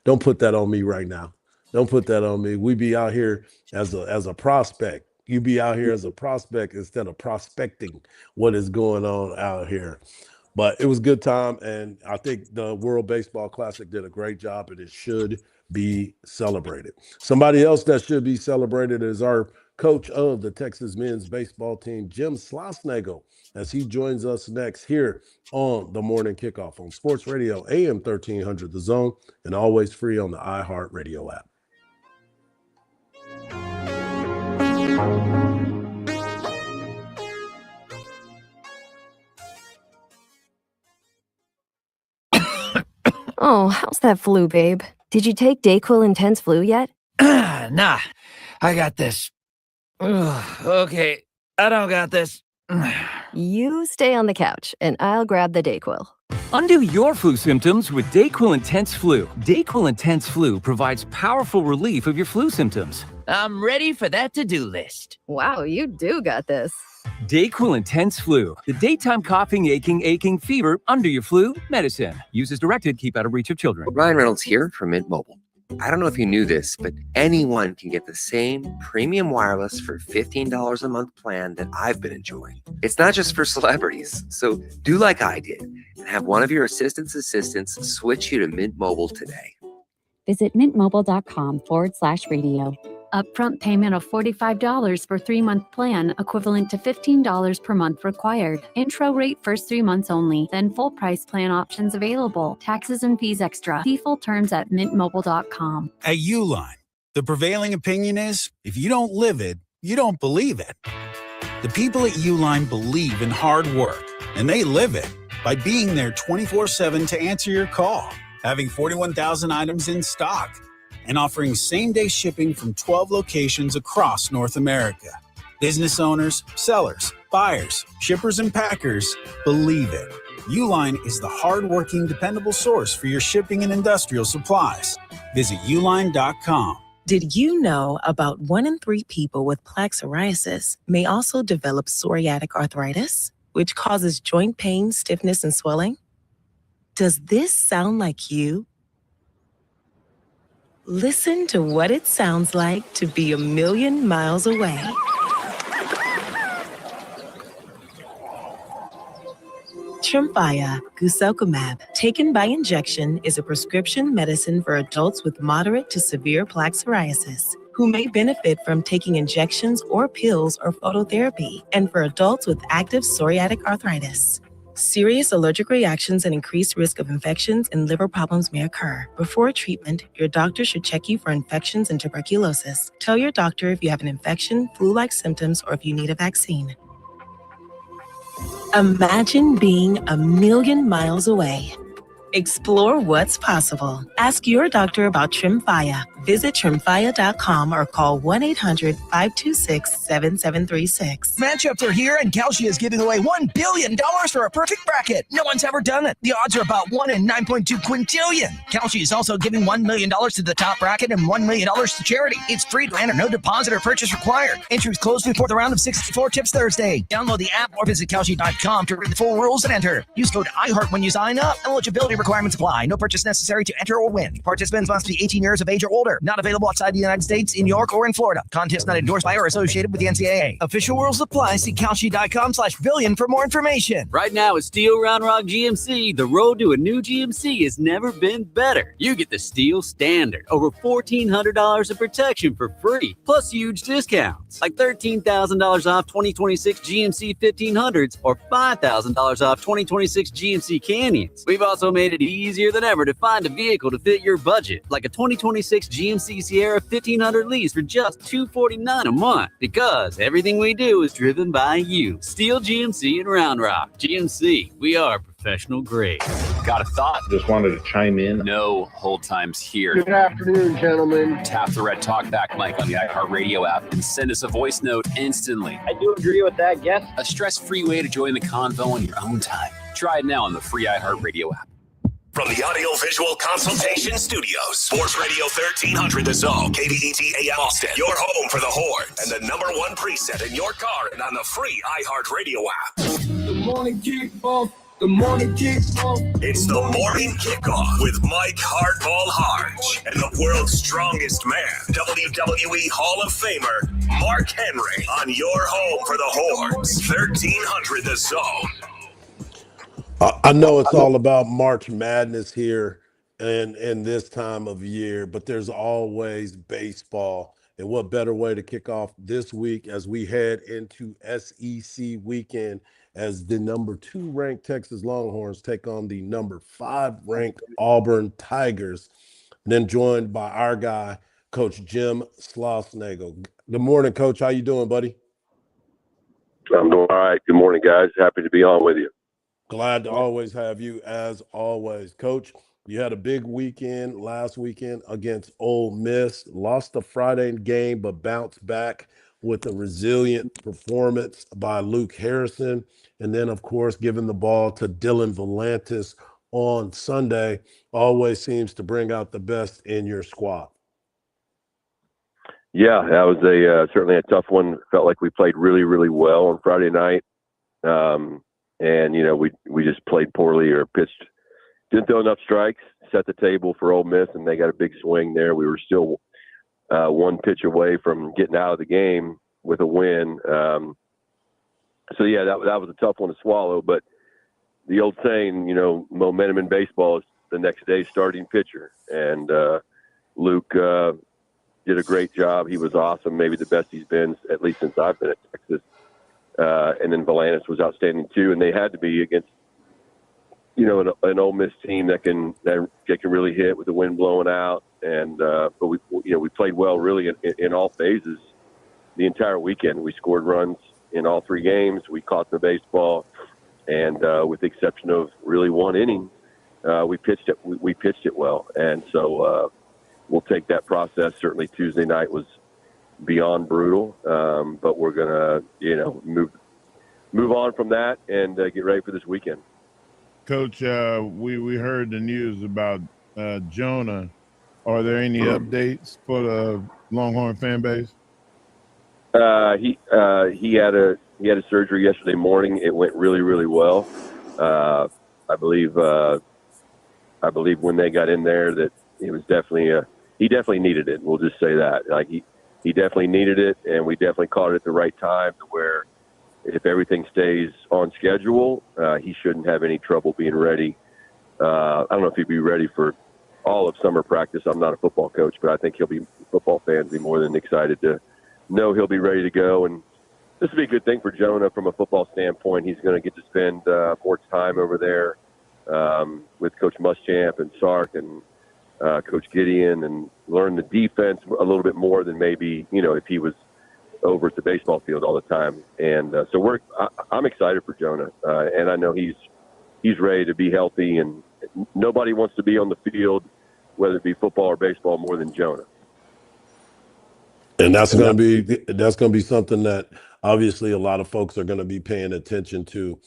don't put that on me right now. Don't put that on me. We be out here as a prospect. You be out here as a prospect instead of prospecting what is going on out here. But it was a good time, and I think the World Baseball Classic did a great job, and it should be celebrated. Somebody else that should be celebrated is our coach of the Texas men's baseball team, Jim Schlossnagle, as he joins us next here on the Morning Kickoff on Sports Radio AM 1300 The Zone, and always free on the iHeart Radio app. Oh, how's that flu, babe? Did you take Dayquil Intense Flu yet? Nah, I got this. Ugh, okay, I don't got this. You stay on the couch, and I'll grab the Dayquil. Undo your flu symptoms with Dayquil Intense Flu. Dayquil Intense Flu provides powerful relief of your flu symptoms. I'm ready for that to-do list. Wow, you do got this. Dayquil Intense Flu. The daytime coughing, aching, fever, under your flu medicine. Use as directed. Keep out of reach of children. Ryan Reynolds here from Mint Mobile. I don't know if you knew this, but anyone can get the same premium wireless for $15 a month plan that I've been enjoying. It's not just for celebrities. So do like I did and have one of your assistants switch you to Mint Mobile today. Visit mintmobile.com/radio. Upfront payment of $45 for 3-month plan, equivalent to $15 per month required. Intro rate first 3 months only, then full price plan options available. Taxes and fees extra. See full terms at mintmobile.com. At Uline, the prevailing opinion is, if you don't live it, you don't believe it. The people at Uline believe in hard work, and they live it by being there 24/7 to answer your call, having 41,000 items in stock, and offering same-day shipping from 12 locations across North America. Business owners, sellers, buyers, shippers, and packers believe it. Uline is the hard-working, dependable source for your shipping and industrial supplies. Visit uline.com. Did you know about 1 in 3 people with plaque psoriasis may also develop psoriatic arthritis, which causes joint pain, stiffness, and swelling? Does this sound like you? Listen to what it sounds like to be a million miles away. Tremfya guselkumab, taken by injection, is a prescription medicine for adults with moderate to severe plaque psoriasis who may benefit from taking injections or pills or phototherapy, and for adults with active psoriatic arthritis. Serious allergic reactions and increased risk of infections and liver problems may occur. Before treatment, your doctor should check you for infections and tuberculosis. Tell your doctor if you have an infection, flu-like symptoms, or if you need a vaccine. Imagine being a million miles away. Explore what's possible. Ask your doctor about Tremfya. Visit Tremfya.com or call 1-800-526-7736. Matchups are here, and Kalshi is giving away $1 billion for a perfect bracket. No one's ever done it. The odds are about 1 in 9.2 quintillion. Kalshi is also giving $1 million to the top bracket and $1 million to charity. It's free to enter. No deposit or purchase required. Entries closed before the round of 64 tips Thursday. Download the app or visit Kalshi.com to read the full rules and enter. Use code IHEART when you sign up. Eligibility requirements apply. No purchase necessary to enter or win. Participants must be 18 years of age or older. Not available outside the United States, in New York, or in Florida. Contest not endorsed by or associated with the NCAA. Official rules apply. See Kalshi.com/billion for more information. Right now at Steel Round Rock GMC, the road to a new GMC has never been better. You get the Steel Standard, over $1,400 of protection for free, plus huge discounts, like $13,000 off 2026 GMC 1500s or $5,000 off 2026 GMC Canyons. We've also made it easier than ever to find a vehicle to fit your budget, like a 2026 GMC Sierra 1500 lease for just $249 a month, because everything we do is driven by you. Steel GMC in Round Rock. GMC, we are professional grade. Got a thought? Just wanted to chime in. No hold times here. Good afternoon, gentlemen. Tap the red talkback mic on the iHeartRadio app and send us a voice note instantly. I do agree with that, yes. A stress-free way to join the convo on your own time. Try it now on the free iHeartRadio app. From the Audio-Visual Consultation Studios, Sports Radio 1300 The Zone, KDET AM Austin, your home for the Horns, and the #1 preset in your car and on the free iHeartRadio app. Good morning, Kickoff. Good morning, Kickoff. It's the Morning Kickoff with Mike Hardball Hardge and the world's strongest man, WWE Hall of Famer, Mark Henry, on your home for the Horns, 1300 The Zone. I know it's all about March Madness here and this time of year, but there's always baseball. And what better way to kick off this week as we head into SEC weekend as the #2 ranked Texas Longhorns take on the #5 ranked Auburn Tigers, and then joined by our guy, Coach Jim Schlossnagle. Good morning, Coach. How you doing, buddy? I'm doing all right. Good morning, guys. Happy to be on with you. Glad to always have you, as always. Coach, you had a big weekend last weekend against Ole Miss. Lost the Friday game, but bounced back with a resilient performance by Luke Harrison. And then, of course, giving the ball to Dylan Volantis on Sunday always seems to bring out the best in your squad. Yeah, that was certainly a tough one. Felt like we played really, really well on Friday night. And, you know, we just played poorly or pitched, didn't throw enough strikes, set the table for Ole Miss, and they got a big swing there. We were still one pitch away from getting out of the game with a win. So, yeah, that was a tough one to swallow. But the old saying, you know, momentum in baseball is the next day's starting pitcher. And Luke did a great job. He was awesome, maybe the best he's been, at least since I've been at Texas. And then Volantis was outstanding too, and they had to be against, you know, an Ole Miss team that can really hit with the wind blowing out. And but we played well really in all phases the entire weekend. We scored runs in all 3 games. We caught the baseball, and with the exception of really one inning, we pitched it. We pitched it well, and so we'll take that process. Certainly Tuesday night was beyond brutal, but we're gonna, you know, move on from that and get ready for this weekend. Coach, we heard the news about Jonah Are there any updates for the Longhorn fan base? He had a surgery yesterday morning. It went really, really well. I believe when they got in there that it was definitely he definitely needed it. We'll just say that. Like he definitely needed it, and we definitely caught it at the right time to where if everything stays on schedule, he shouldn't have any trouble being ready. I don't know if he'd be ready for all of summer practice. I'm not a football coach, but I think football fans be more than excited to know he'll be ready to go. And this will be a good thing for Jonah from a football standpoint. He's going to get to spend more time over there with Coach Muschamp and Sark and Coach Gideon and learn the defense a little bit more than maybe, if he was over at the baseball field all the time. And so I'm excited for Jonah. And I know he's ready to be healthy, and nobody wants to be on the field, whether it be football or baseball, more than Jonah. And that's going to be something that obviously a lot of folks are going to be paying attention to.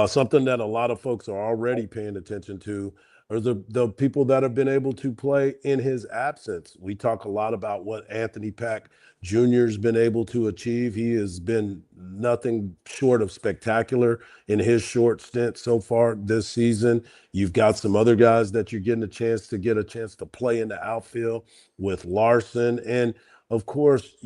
Something that a lot of folks are already paying attention to are the people that have been able to play in his absence. We talk a lot about what Anthony Pack Jr. has been able to achieve. He has been nothing short of spectacular in his short stint so far this season. You've got some other guys that you're getting a chance to play in the outfield with Larson. And of course,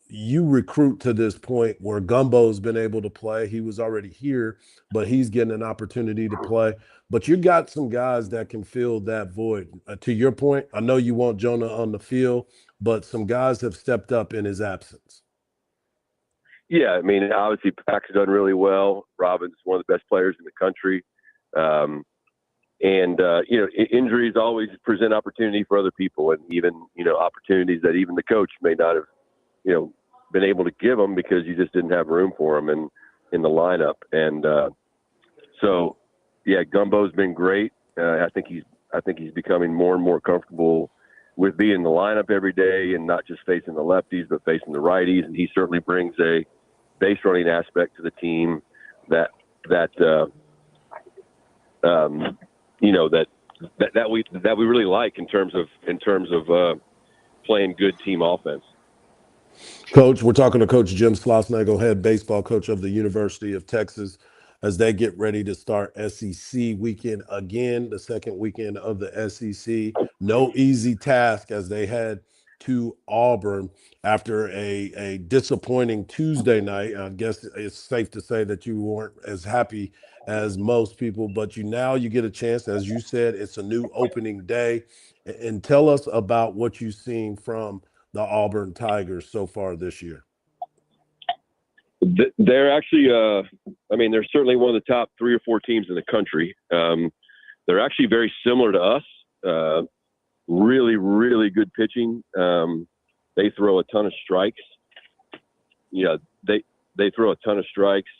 you recruit to this point where Gumbo's been able to play. He was already here, but he's getting an opportunity to play. But you got some guys that can fill that void. To your point, I know you want Jonah on the field, but some guys have stepped up in his absence. Yeah, I mean, obviously Pack's done really well. Robin's one of the best players in the country. Injuries always present opportunity for other people, and even, opportunities that even the coach may not have, been able to give them because you just didn't have room for them in the lineup. And so, yeah, Gumbo's been great. I think he's becoming more and more comfortable with being in the lineup every day and not just facing the lefties, but facing the righties. And he certainly brings a base running aspect to the team that we really like in terms of playing good team offense. Coach, we're talking to Coach Jim Schlossnagle, head baseball coach of the University of Texas, as they get ready to start SEC weekend again, the second weekend of the SEC. No easy task as they head to Auburn after a disappointing Tuesday night. I guess it's safe to say that you weren't as happy as most people, but you get a chance. As you said, it's a new opening day. And tell us about what you've seen from the Auburn Tigers so far this year. They're actually, they're certainly one of the top 3 or 4 teams in the country. They're actually very similar to us. Really, really good pitching. They throw a ton of strikes. Yeah, they throw a ton of strikes.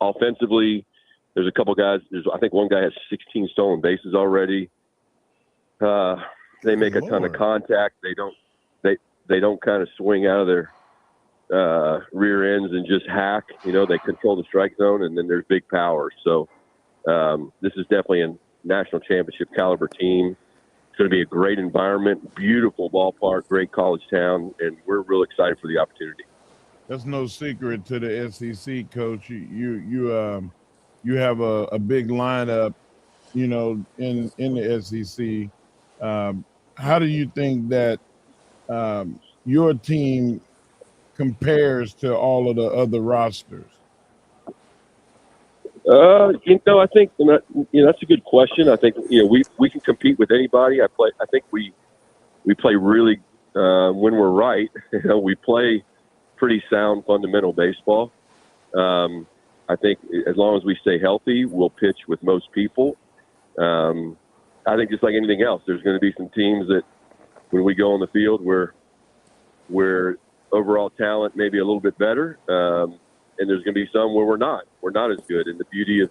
Offensively, there's a couple guys. I think one guy has 16 stolen bases already. They make a ton of contact. They don't kind of swing out of their rear ends and just hack. They control the strike zone, and then there's big power. So this is definitely a national championship caliber team. It's going to be a great environment, beautiful ballpark, great college town, and we're real excited for the opportunity. That's no secret to the SEC, Coach. You have a big lineup, in the SEC. How do you think that your team compares to all of the other rosters? I think that's a good question. I think we can compete with anybody. I think we play really when we're right. We play pretty sound fundamental baseball. I think as long as we stay healthy, we'll pitch with most people. I think just like anything else, there's going to be some teams that when we go on the field, we're overall talent maybe a little bit better. And there's going to be some where we're not as good. And the beauty of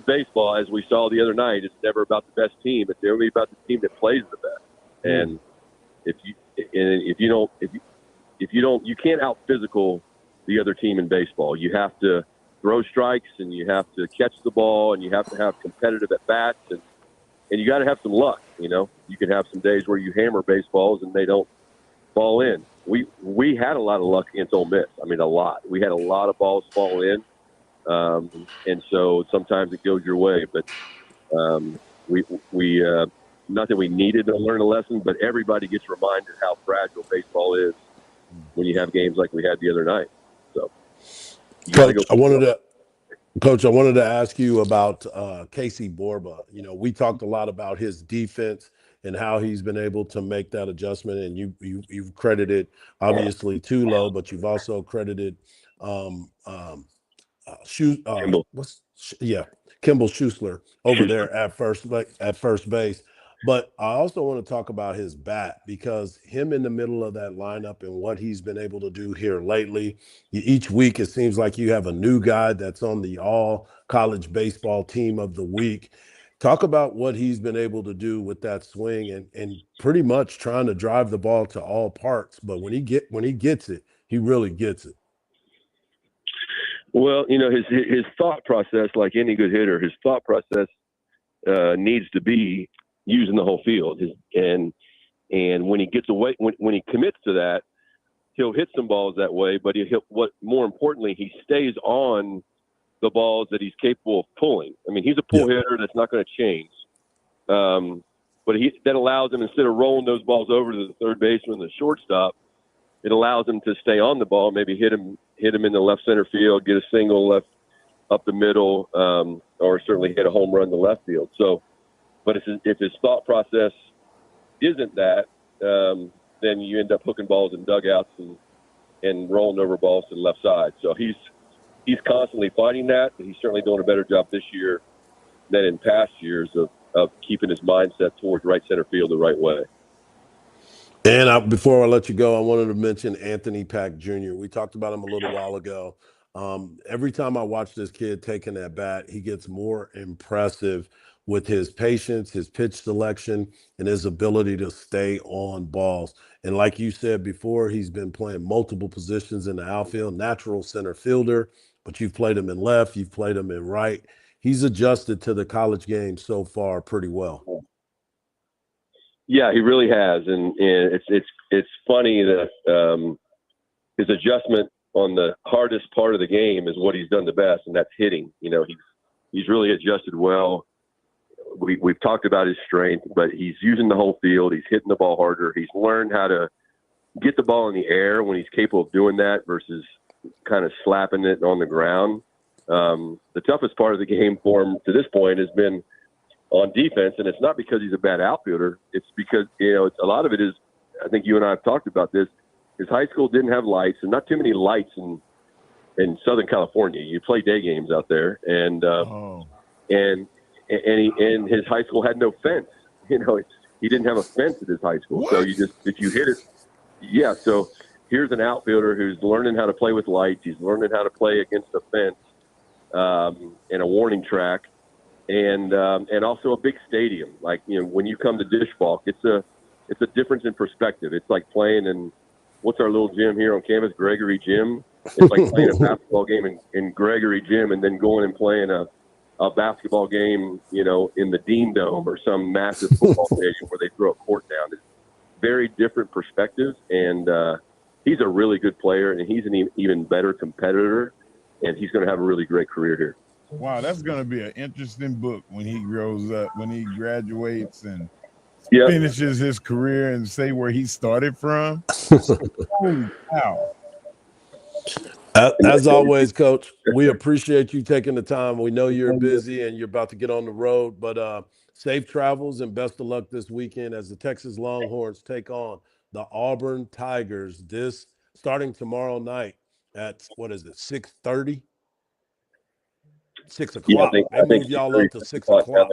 baseball, as we saw the other night, it's never about the best team. It's only about the team that plays the best. And you can't out physical the other team in baseball. You have to throw strikes, and you have to catch the ball, and you have to have competitive at bats, and you got to have some luck. You know, you can have some days where you hammer baseballs and they don't fall in. We had a lot of luck against Ole Miss. I mean, a lot. We had a lot of balls fall in, and so sometimes it goes your way. But we not that we needed to learn a lesson, but everybody gets reminded how fragile baseball is when you have games like we had the other night. So, Coach, I wanted to ask you about Casey Borba. You know, we talked a lot about his defense and how he's been able to make that adjustment. And you've credited obviously Tulo, but you've also credited Kimball Schuessler over there at first base. But I also want to talk about his bat, because him in the middle of that lineup and what he's been able to do here lately, each week it seems like you have a new guy that's on the all college baseball team of the week. Talk about what he's been able to do with that swing and pretty much trying to drive the ball to all parts. But when he gets it, he really gets it. Well, you know, his thought process, like any good hitter, his thought process needs to be using the whole field. And when he gets away, when he commits to that, he'll hit some balls that way. But what more importantly, he stays on the balls that he's capable of pulling. I mean, he's a pull hitter that's not going to change. But that allows him, instead of rolling those balls over to the third baseman and the shortstop, it allows him to stay on the ball, maybe hit him in the left center field, get a single left up the middle, or certainly hit a home run in the left field. So, but if his thought process isn't that, then you end up hooking balls in dugouts and rolling over balls to the left side. So he's constantly fighting that, and he's certainly doing a better job this year than in past years of keeping his mindset towards right center field the right way. And before I let you go, I wanted to mention Anthony Pack Jr. We talked about him a little while ago. Every time I watch this kid taking that bat, he gets more impressive with his patience, his pitch selection, and his ability to stay on balls. And like you said before, he's been playing multiple positions in the outfield, natural center fielder, but you've played him in left, you've played him in right. He's adjusted to the college game so far pretty well. Yeah, he really has, and it's funny that his adjustment on the hardest part of the game is what he's done the best, and that's hitting. You know, he's really adjusted well. We've talked about his strength, but he's using the whole field. He's hitting the ball harder. He's learned how to get the ball in the air when he's capable of doing that versus kind of slapping it on the ground. The toughest part of the game for him to this point has been on defense, and it's not because he's a bad outfielder. It's because, you know, a lot of it is, I think you and I have talked about this, his high school didn't have lights, and not too many lights in Southern California. You play day games out there, and his high school had no fence. You know, he didn't have a fence at his high school. What? So if you hit it, yeah. So here's an outfielder who's learning how to play with lights. He's learning how to play against a fence and a warning track, and also a big stadium. Like, you know, when you come to Dish Balk, it's a difference in perspective. It's like playing in, what's our little gym here on campus, Gregory Gym. It's like playing a basketball game in Gregory Gym and then going and playing a basketball game, you know, in the Dean Dome or some massive football stadium where they throw a court down. It's very different perspectives, and he's a really good player, and he's an even better competitor, and he's going to have a really great career here. Wow, that's going to be an interesting book when he grows up, when he graduates and finishes his career and say where he started from. Holy cow. As always, Coach, we appreciate you taking the time. We know you're busy and you're about to get on the road, but safe travels and best of luck this weekend as the Texas Longhorns take on the Auburn Tigers starting tomorrow night at, 6:30? 6 o'clock. Yeah, I think y'all up to 6 o'clock.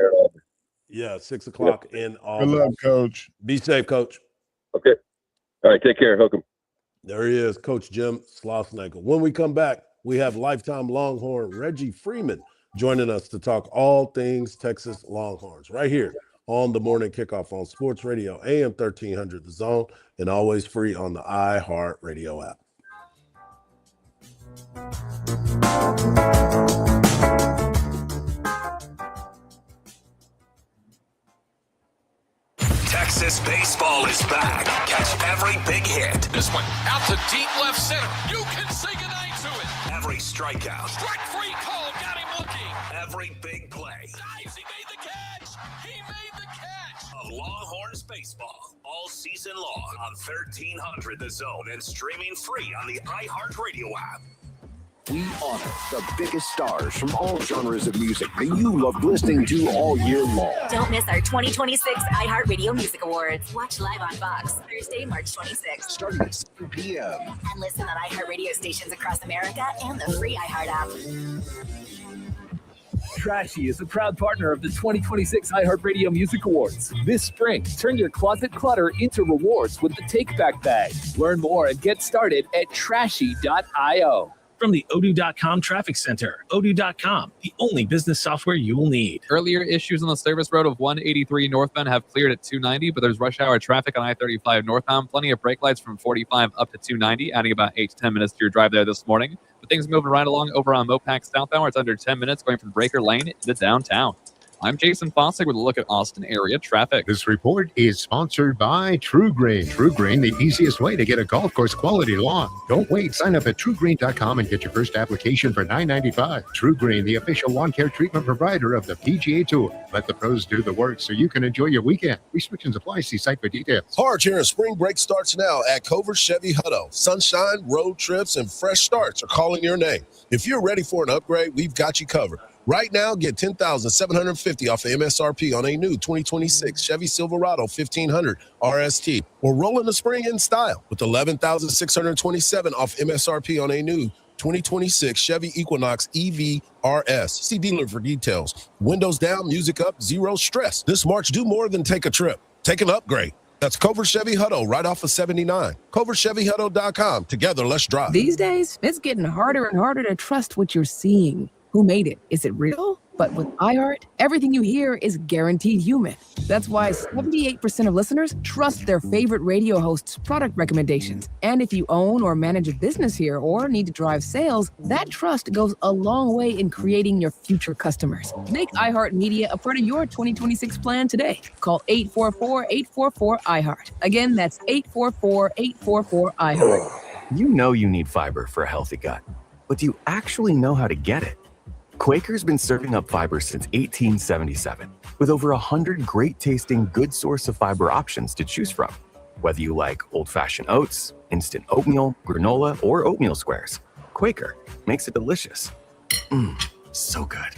Yeah, 6 o'clock in Auburn. Good luck, Coach. Be safe, Coach. Okay. All right, take care. Hook 'em. There he is, Coach Jim Slosnagle. When we come back, we have lifetime Longhorn Reggie Freeman joining us to talk all things Texas Longhorns right here on the Morning Kickoff on Sports Radio, AM 1300 The Zone, and always free on the iHeart Radio app. Texas baseball is back. Catch every big hit. This one out to deep left center. You can say goodnight to it. Every strikeout. Strike three call. Got him looking. Every big play. Nice. He made the catch. He made the catch. Of Longhorns baseball all season long on 1300 The Zone and streaming free on the iHeartRadio app. We honor the biggest stars from all genres of music that you love listening to all year long. Don't miss our 2026 iHeartRadio Music Awards. Watch live on Fox Thursday, March 26th. Starting at 7 p.m. And listen on iHeartRadio stations across America and the free iHeart app. Trashy is a proud partner of the 2026 iHeartRadio Music Awards. This spring, turn your closet clutter into rewards with the Take Back Bag. Learn more and get started at trashy.io. From the Odoo.com Traffic Center, Odoo.com, the only business software you will need. Earlier issues on the service road of 183 northbound have cleared at 290, but there's rush hour traffic on I-35 northbound. Plenty of brake lights from 45 up to 290, adding about 8 to 10 minutes to your drive there this morning. But things moving right along over on Mopac southbound, where it's under 10 minutes going from Breaker Lane to downtown. I'm Jason Fossick with a look at Austin area traffic. This report is sponsored by True Green. True Green, the easiest way to get a golf course quality lawn. Don't wait. Sign up at truegreen.com and get your first application for $9.95. True Green, the official lawn care treatment provider of the PGA Tour. Let the pros do the work so you can enjoy your weekend. Restrictions apply. See site for details. Hardge here, and spring break starts now at Cover Chevy Hutto. Sunshine, road trips, and fresh starts are calling your name. If you're ready for an upgrade, we've got you covered. Right now, get $10,750 off the MSRP on a new 2026 Chevy Silverado 1500 RST, or roll in the spring in style with $11,627 off MSRP on a new 2026 Chevy Equinox EV RS. See dealer for details. Windows down, music up, zero stress. This March, do more than take a trip. Take an upgrade. That's Cover Chevy Hutto right off of 79. CoverChevyHutto.com. Together, let's drive. These days, it's getting harder and harder to trust what you're seeing. Who made it? Is it real? But with iHeart, everything you hear is guaranteed human. That's why 78% of listeners trust their favorite radio host's product recommendations. And if you own or manage a business here or need to drive sales, that trust goes a long way in creating your future customers. Make iHeart Media a part of your 2026 plan today. Call 844-844-iHeart. Again, that's 844-844-iHeart. You know you need fiber for a healthy gut, but do you actually know how to get it? Quaker's been serving up fiber since 1877, with over 100 great-tasting, good source of fiber options to choose from. Whether you like old-fashioned oats, instant oatmeal, granola, or oatmeal squares, Quaker makes it delicious. So good.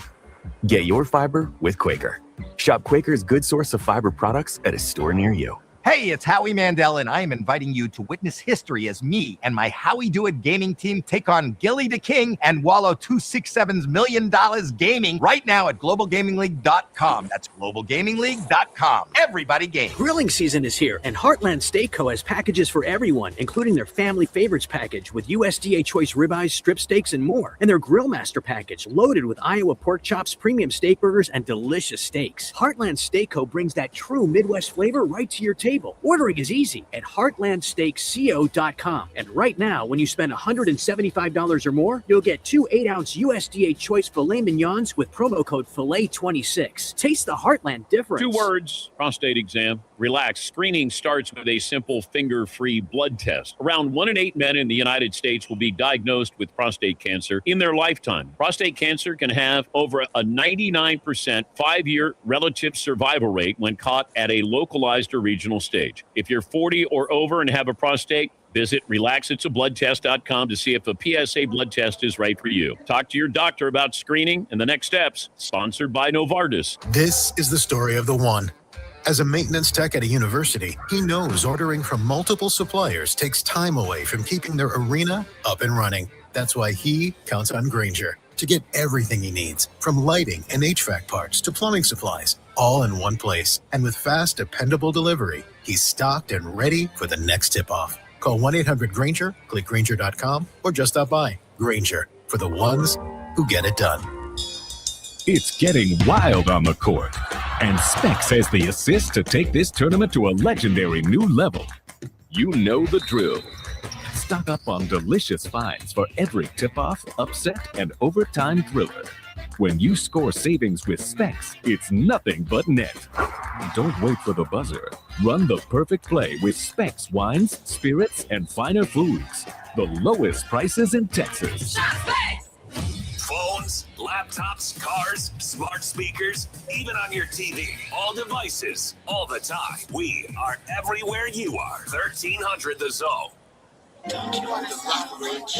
Get your fiber with Quaker. Shop Quaker's good source of fiber products at a store near you. Hey, it's Howie Mandel, and I am inviting you to witness history as me and my Howie Do It gaming team take on Gilly the King and Wallow 267's $1 million gaming right now at globalgamingleague.com. That's globalgamingleague.com. Everybody game. Grilling season is here, and Heartland Steak Co. has packages for everyone, including their Family Favorites package with USDA Choice ribeyes, strip steaks, and more, and their Grill Master package loaded with Iowa pork chops, premium steak burgers, and delicious steaks. Heartland Steak Co. brings that true Midwest flavor right to your table. Ordering is easy at heartlandsteakco.com. And right now, when you spend $175 or more, you'll get 2 8-ounce USDA Choice filet mignons with promo code FILET26. Taste the Heartland difference. 2 words, prostate exam. Relax. Screening starts with a simple finger-free blood test. Around 1 in 8 men in the United States will be diagnosed with prostate cancer in their lifetime. Prostate cancer can have over a 99% 5-year relative survival rate when caught at a localized or regional stage. If you're 40 or over and have a prostate, visit relaxitsabloodtest.com to see if a PSA blood test is right for you. Talk to your doctor about screening and the next steps. Sponsored by Novartis. This is the story of the one. As a maintenance tech at a university, he knows ordering from multiple suppliers takes time away from keeping their arena up and running. That's why he counts on Grainger to get everything he needs, from lighting and HVAC parts to plumbing supplies, all in one place. And with fast, dependable delivery, he's stocked and ready for the next tip-off. Call 1-800-GRAINGER, click Grainger.com, or just stop by. Grainger, for the ones who get it done. It's getting wild on the court, and Specs has the assist to take this tournament to a legendary new level. You know the drill. Stock up on delicious finds for every tip-off, upset, and overtime thriller. When you score savings with Specs, it's nothing but net. Don't wait for the buzzer. Run the perfect play with Specs Wines, Spirits, and Finer Foods. The lowest prices in Texas. Phones, laptops, cars, smart speakers, even on your TV. All devices, all the time. We are everywhere you are. 1300 The Zone. Don't you want to stop rich?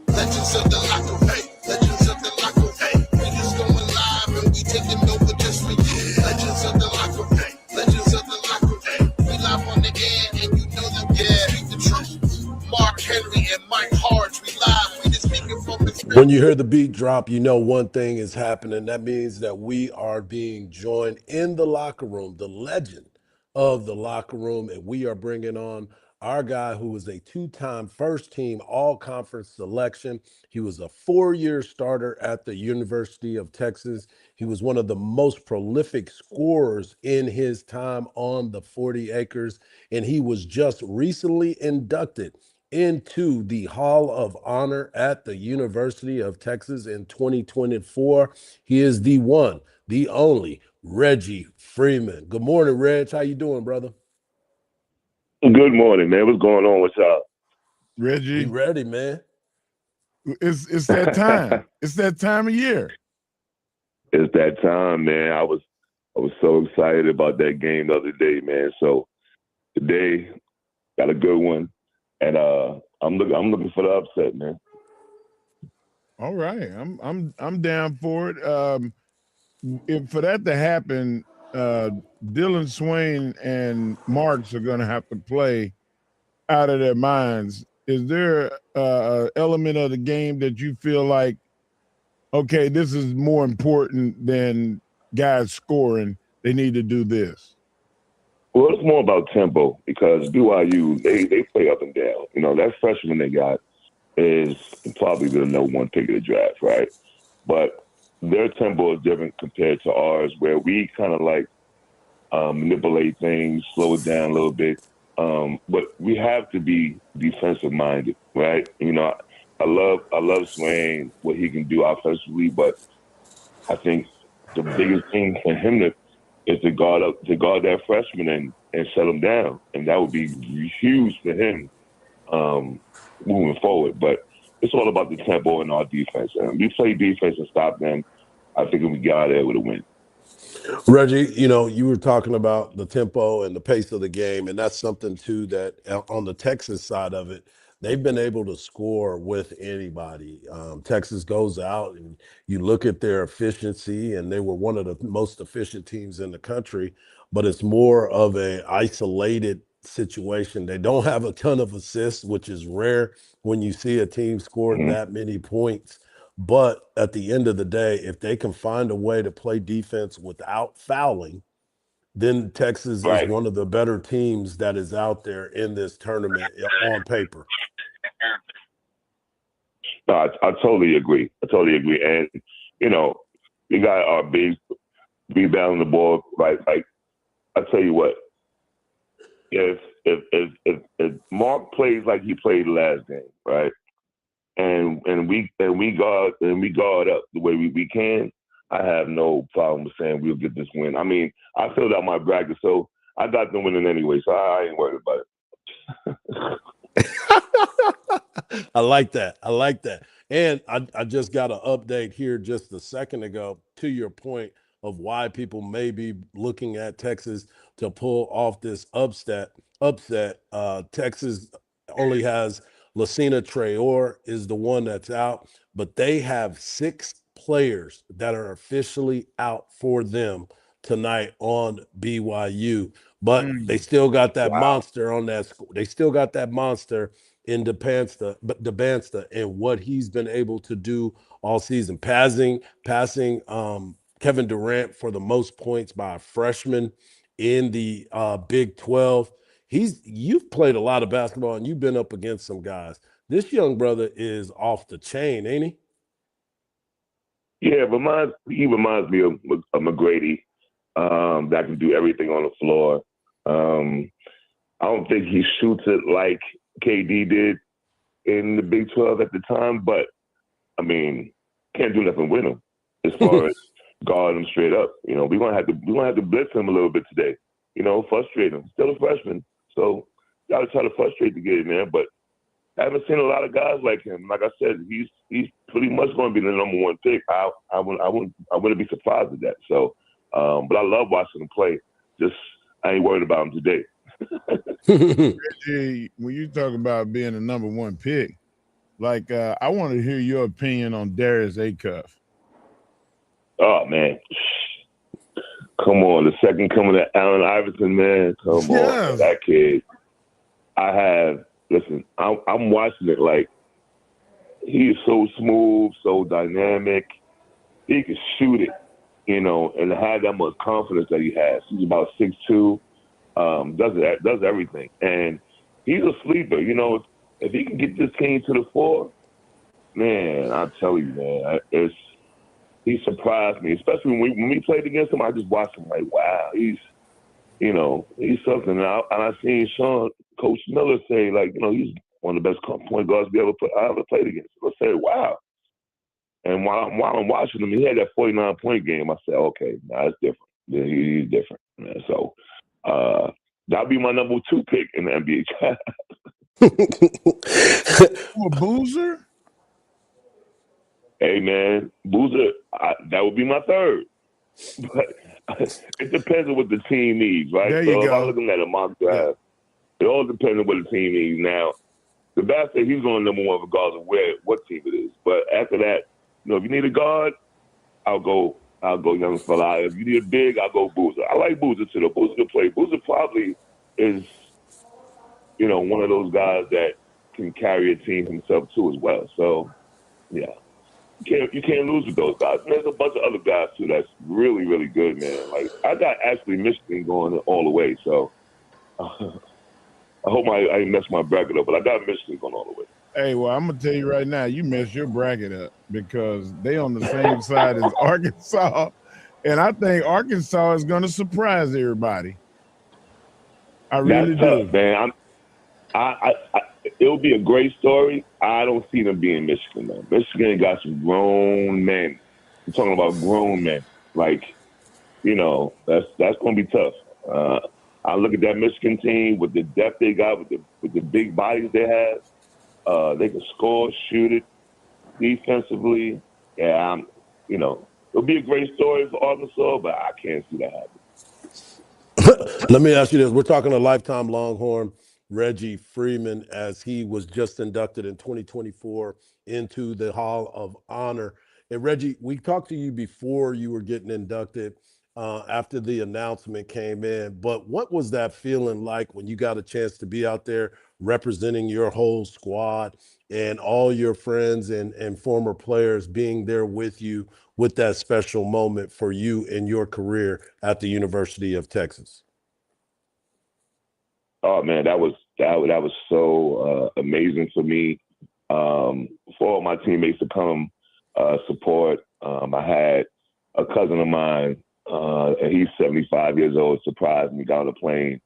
Legends of the Locker, hey. Legends of the Locker, hey. We just going live and we taking over just for you. Legends of the Locker, hey. Legends of the Locker, hey. We live on the air and you know that we speak the truth. Mark Henry and Mike Hardge, we live. We just speaking from the When you hear the beat drop, you know one thing is happening. That means that we are being joined in the locker room, the legend of the locker room, and we are bringing on our guy who was a two-time first-team all-conference selection. He was a 4-year starter at the University of Texas. He was one of the most prolific scorers in his time on the 40 acres, and he was just recently inducted into the Hall of Honor at the University of Texas in 2024. He is the one, the only Reggie Freeman. Good morning, Reg. How you doing, brother? Good morning, man. What's going on with y'all? Reggie, we ready, man. It's that time. It's that time of year. It's that time, man. I was so excited about that game the other day, man. So today got a good one, and I'm looking for the upset, man. All right, I'm down for it. If for that to happen, Dylan Swain and Marks are going to have to play out of their minds. Is there an element of the game that you feel like, okay, this is more important than guys scoring? They need to do this. Well, it's more about tempo because BYU they play up and down. You know, that freshman they got is probably the number one pick of the draft, right? But their tempo is different compared to ours, where we kind of like manipulate things, slow it down a little bit. But we have to be defensive minded, right? You know, I love Swain, what he can do offensively, but I think the biggest thing for him is to guard that freshman and shut him down, and that would be huge for him moving forward. But it's all about the tempo and our defense. And we play defense and stop them. I think we got there with a win. Reggie, you know, you were talking about the tempo and the pace of the game, and that's something too that on the Texas side of it, they've been able to score with anybody. Texas goes out and you look at their efficiency, and they were one of the most efficient teams in the country, but it's more of a isolated situation. They don't have a ton of assists, which is rare when you see a team score that many points. But at the end of the day, if they can find a way to play defense without fouling, then Texas is one of the better teams that is out there in this tournament on paper. No, I totally agree. And, you know, we got our big rebounding the ball, right? Like, I tell you what, if Mark plays like he played last game, right? And we guard up the way we can, I have no problem with saying we'll get this win. I mean, I filled out my bracket, so I got them winning anyway, so I ain't worried about it. I like that. And I just got an update here just a second ago to your point of why people may be looking at Texas to pull off this upset. Texas only has Lucina Traore is the one that's out, but they have 6 players that are officially out for them tonight on BYU. But they still got that monster on that. They still got that monster in DeBansta and what he's been able to do all season, passing Kevin Durant for the most points by a freshman in the Big 12. You've played a lot of basketball and you've been up against some guys. This young brother is off the chain, ain't he? Yeah, he reminds me of McGrady, that can do everything on the floor. I don't think he shoots it like KD did in the Big 12 at the time, but I mean, can't do nothing with him as far as guard him straight up. You know, we're gonna have to blitz him a little bit today. frustrate him. Still a freshman, so got to try to frustrate the kid, man. But I haven't seen a lot of guys like him. Like I said, he's pretty much going to be the number one pick. I wouldn't be surprised at that. So, but I love watching him play. Just I ain't worried about him today. Reggie, when you talk about being the number one pick, like I want to hear your opinion on Darius Acuff. Oh man, come on, the second coming of Allen Iverson, man. Come on, that kid. Listen, I'm watching it like he is so smooth, so dynamic. He can shoot it, and have that much confidence that he has. He's about 6'2", does everything, and he's a sleeper. If he can get this team to the floor, man, I tell you, man, he surprised me. Especially when we played against him, I just watched him like, wow, he's something. And I seen Coach Miller say, like, he's one of the best point guards I ever played against. I said, wow. And while I'm watching him, he had that 49-point game. I said, okay, now it's different. Yeah, he's different, man. So that'll be my number 2 pick in the NBA draft. Boozer? Hey, man, Boozer, that would be my 3rd. But it depends on what the team needs, right? There you so if go. I'm looking at a mock draft, it all depends on what the team needs. Now, the basket, he's going number 1 regardless of what team it is. But after that, if you need a guard, I'll go young fella. If you need a big, I'll go Boozer. I like Boozer too. Boozer can play. Boozer probably is, one of those guys that can carry a team himself too as well. So, yeah. You can't lose with those guys. And there's a bunch of other guys too that's really, really good, man. Like I got actually Michigan going all the way, so I hope I didn't mess my bracket up, but I got Michigan going all the way. Hey, well, I'm gonna tell you right now, you messed your bracket up because they on the same side as Arkansas, and I think Arkansas is gonna surprise everybody. I really do, man. It'll be a great story. I don't see them being Michigan, though. Michigan got some grown men. I'm talking about grown men. Like, that's going to be tough. I look at that Michigan team with the depth they got, with the big bodies they have. They can score, shoot it, defensively. Yeah, it'll be a great story for Arkansas, but I can't see that happening. Let me ask you this. We're talking a lifetime Longhorn, Reggie Freeman, as he was just inducted in 2024 into the Hall of Honor. And Reggie, we talked to you before you were getting inducted, after the announcement came in. But what was that feeling like when you got a chance to be out there representing your whole squad and all your friends and former players being there with you with that special moment for you in your career at the University of Texas? Oh man, that was so amazing for me. For all my teammates to come support. I had a cousin of mine, and he's 75 years old, surprised me, got on the plane,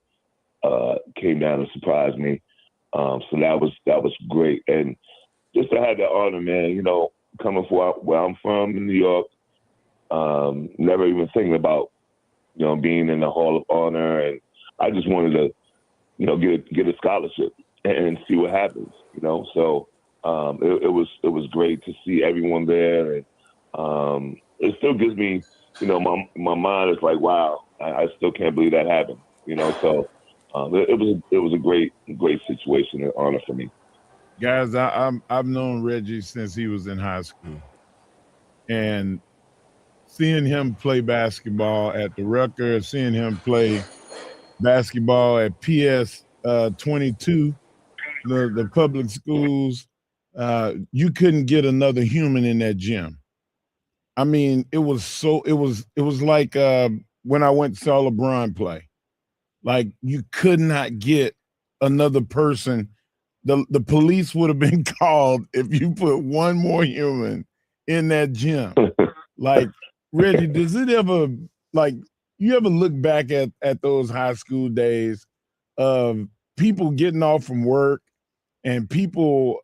came down and surprised me. So that was great. And just to have that honor, man, coming from where I'm from in New York, never even thinking about, being in the Hall of Honor. And I just wanted to, get a scholarship and see what happens, So it was great to see everyone there. And it still gives me, my mind is like, wow, I still can't believe that happened, So it was a great situation and honor for me. guys. I've known Reggie since he was in high school, and seeing him play basketball at the Rutgers, seeing him play basketball at PS 22, the public schools, you couldn't get another human in that gym. I mean, it was like when I went to saw LeBron play. Like you could not get another person. The police would have been called if you put one more human in that gym. Like, Reggie, does it ever, like, you ever look back at those high school days of people getting off from work and people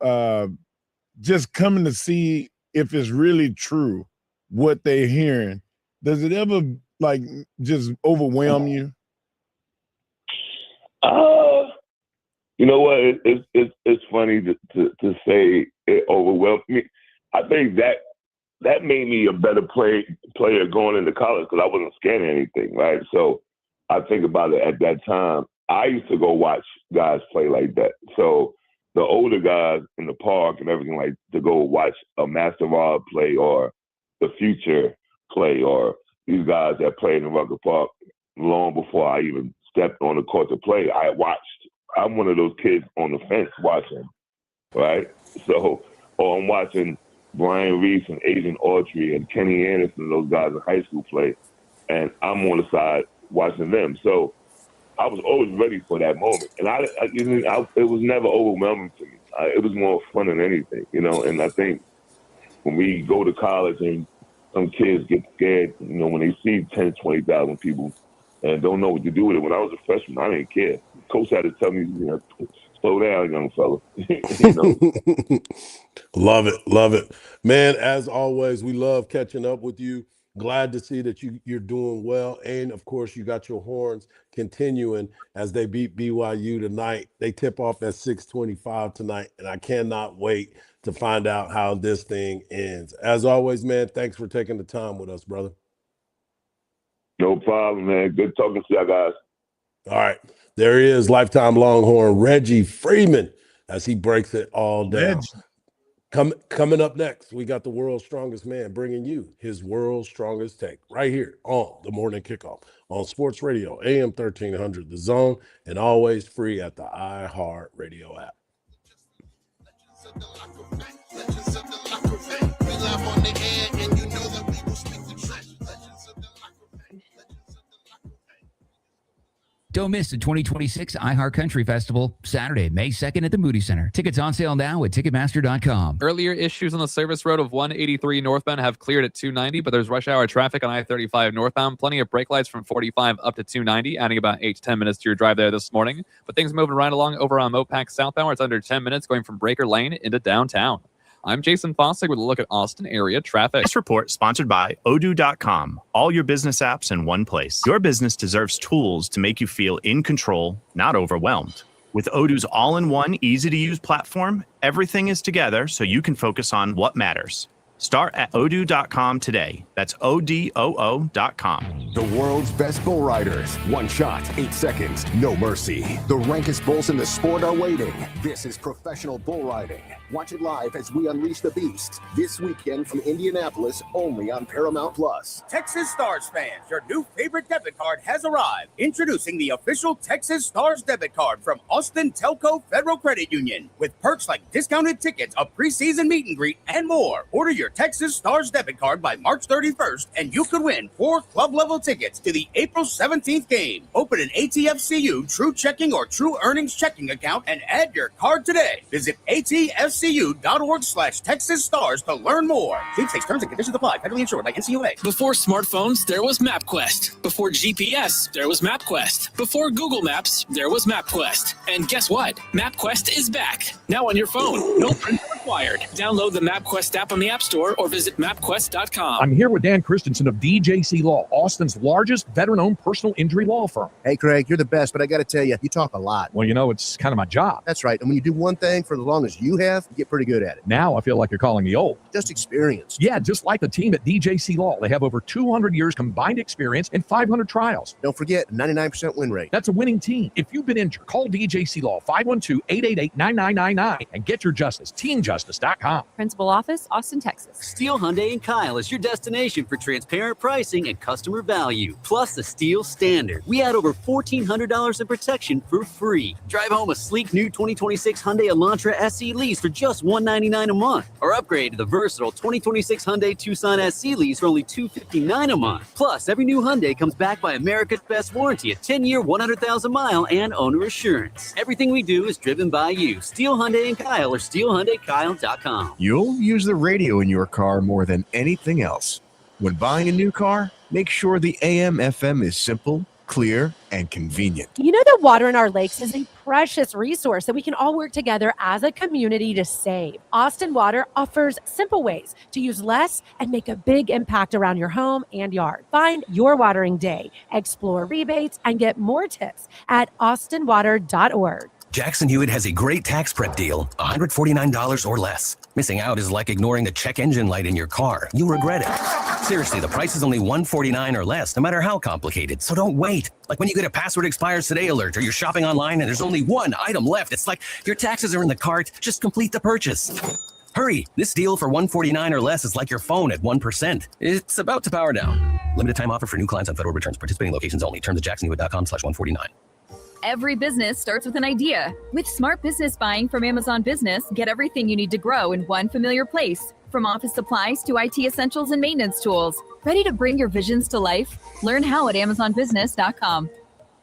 just coming to see if it's really true what they're hearing? Does it ever, like, just overwhelm you? You know what? It's funny to say it overwhelmed me. I think that made me a better player going into college because I wasn't scared of anything, right? So I think about it at that time. I used to go watch guys play like that. So the older guys in the park and everything, like to go watch a Master Rod play or the Future play or these guys that played in Rucker Park long before I even stepped on the court to play. I watched. I'm one of those kids on the fence watching, right? So, or I'm watching Brian Reese and Adrian Autry and Kenny Anderson, those guys in high school play, and I'm on the side watching them. So I was always ready for that moment, and it was never overwhelming to me. It was more fun than anything, you know. And I think when we go to college and some kids get scared, you know, when they see 10, 20,000 people and don't know what to do with it. When I was a freshman, I didn't care. Coach had to tell me, you know, slow down, young fella. You know? Love it. Man, as always, we love catching up with you. Glad to see that you're doing well. And, of course, you got your horns continuing as they beat BYU tonight. They tip off at 6:25 tonight, and I cannot wait to find out how this thing ends. As always, man, thanks for taking the time with us, brother. No problem, man. Good talking to y'all guys. All right. There he is, lifetime Longhorn Reggie Freeman, as he breaks it all down. Coming up next, we got the world's strongest man bringing you his world's strongest take right here on the Morning Kickoff on Sports Radio, AM 1300, The Zone, and always free at the iHeartRadio app. Don't miss the 2026 iHeart Country Festival, Saturday, May 2nd at the Moody Center. Tickets on sale now at Ticketmaster.com. Earlier issues on the service road of 183 northbound have cleared at 290, but there's rush hour traffic on I-35 northbound. Plenty of brake lights from 45 up to 290, adding about 8 to 10 minutes to your drive there this morning. But things moving right along over on Mopac southbound, where it's under 10 minutes going from Breaker Lane into downtown. I'm Jason Fossig with a look at Austin area traffic. This report sponsored by Odoo.com. All your business apps in one place. Your business deserves tools to make you feel in control, not overwhelmed. With Odoo's all-in-one, easy-to-use platform, everything is together so you can focus on what matters. Start at Odoo.com today. That's ODOO.com. The world's best bull riders. One shot, 8 seconds, no mercy. The rankest bulls in the sport are waiting. This is professional bull riding. Watch it live as we unleash the beast this weekend from Indianapolis, only on Paramount Plus. Texas Stars fans, your new favorite debit card has arrived. Introducing the official Texas Stars debit card from Austin Telco Federal Credit Union, with perks like discounted tickets, a preseason meet and greet, and more. Order your Texas Stars debit card by March 31st, and you could win 4 club-level tickets to the April 17th game. Open an ATFCU True Checking or True Earnings checking account and add your card today. Visit atfcu.org/Texas Stars to learn more. Sweepstakes terms and conditions apply. Federally insured by NCUA. Before smartphones, there was MapQuest. Before GPS, there was MapQuest. Before Google Maps, there was MapQuest. And guess what? MapQuest is back. Now on your phone. No print required. Download the MapQuest app on the App Store or visit MapQuest.com. I'm here with Dan Christensen of DJC Law, Austin's largest veteran-owned personal injury law firm. Hey, Craig, you're the best, but I got to tell you, you talk a lot. Well, you know, it's kind of my job. That's right. And when you do one thing for as long as you have, you get pretty good at it. Now I feel like you're calling me old. Just experienced. Yeah, just like the team at DJC Law. They have over 200 years combined experience and 500 trials. Don't forget, 99% win rate. That's a winning team. If you've been injured, call DJC Law, 512-888-9999, and get your justice. TeamJustice.com. Principal office, Austin, Texas. Steele Hyundai and Kyle is your destination for transparent pricing and customer value, plus the Steele Standard. We add over $1,400 in protection for free. Drive home a sleek new 2026 Hyundai Elantra SE lease for just $199 a month, or upgrade to the versatile 2026 Hyundai Tucson SE lease for only $259 a month. Plus, every new Hyundai comes back by America's Best Warranty, a 10-year, 100,000-mile and owner assurance. Everything we do is driven by you. Steele Hyundai and Kyle or SteeleHyundaiKyle.com. You'll use the radio in your car more than anything else. When buying a new car, make sure the AM/FM is simple, clear, and convenient. You know that water in our lakes is a precious resource that we can all work together as a community to save. Austin Water offers simple ways to use less and make a big impact around your home and yard. Find your watering day, explore rebates, and get more tips at austinwater.org. Jackson Hewitt has a great tax prep deal, $149 or less. Missing out is like ignoring the check engine light in your car. You'll regret it. Seriously, the price is only $149 or less, no matter how complicated. So don't wait. Like when you get a password expires today alert, or you're shopping online and there's only one item left. It's like your taxes are in the cart. Just complete the purchase. Hurry! This deal for $149 or less is like your phone at 1%. It's about to power down. Limited time offer for new clients on federal returns. Participating locations only. Terms at jacksonhewitt.com/149. Every business starts with an idea. With smart business buying from Amazon Business, get everything you need to grow in one familiar place. From office supplies to IT essentials and maintenance tools. Ready to bring your visions to life? Learn how at amazonbusiness.com.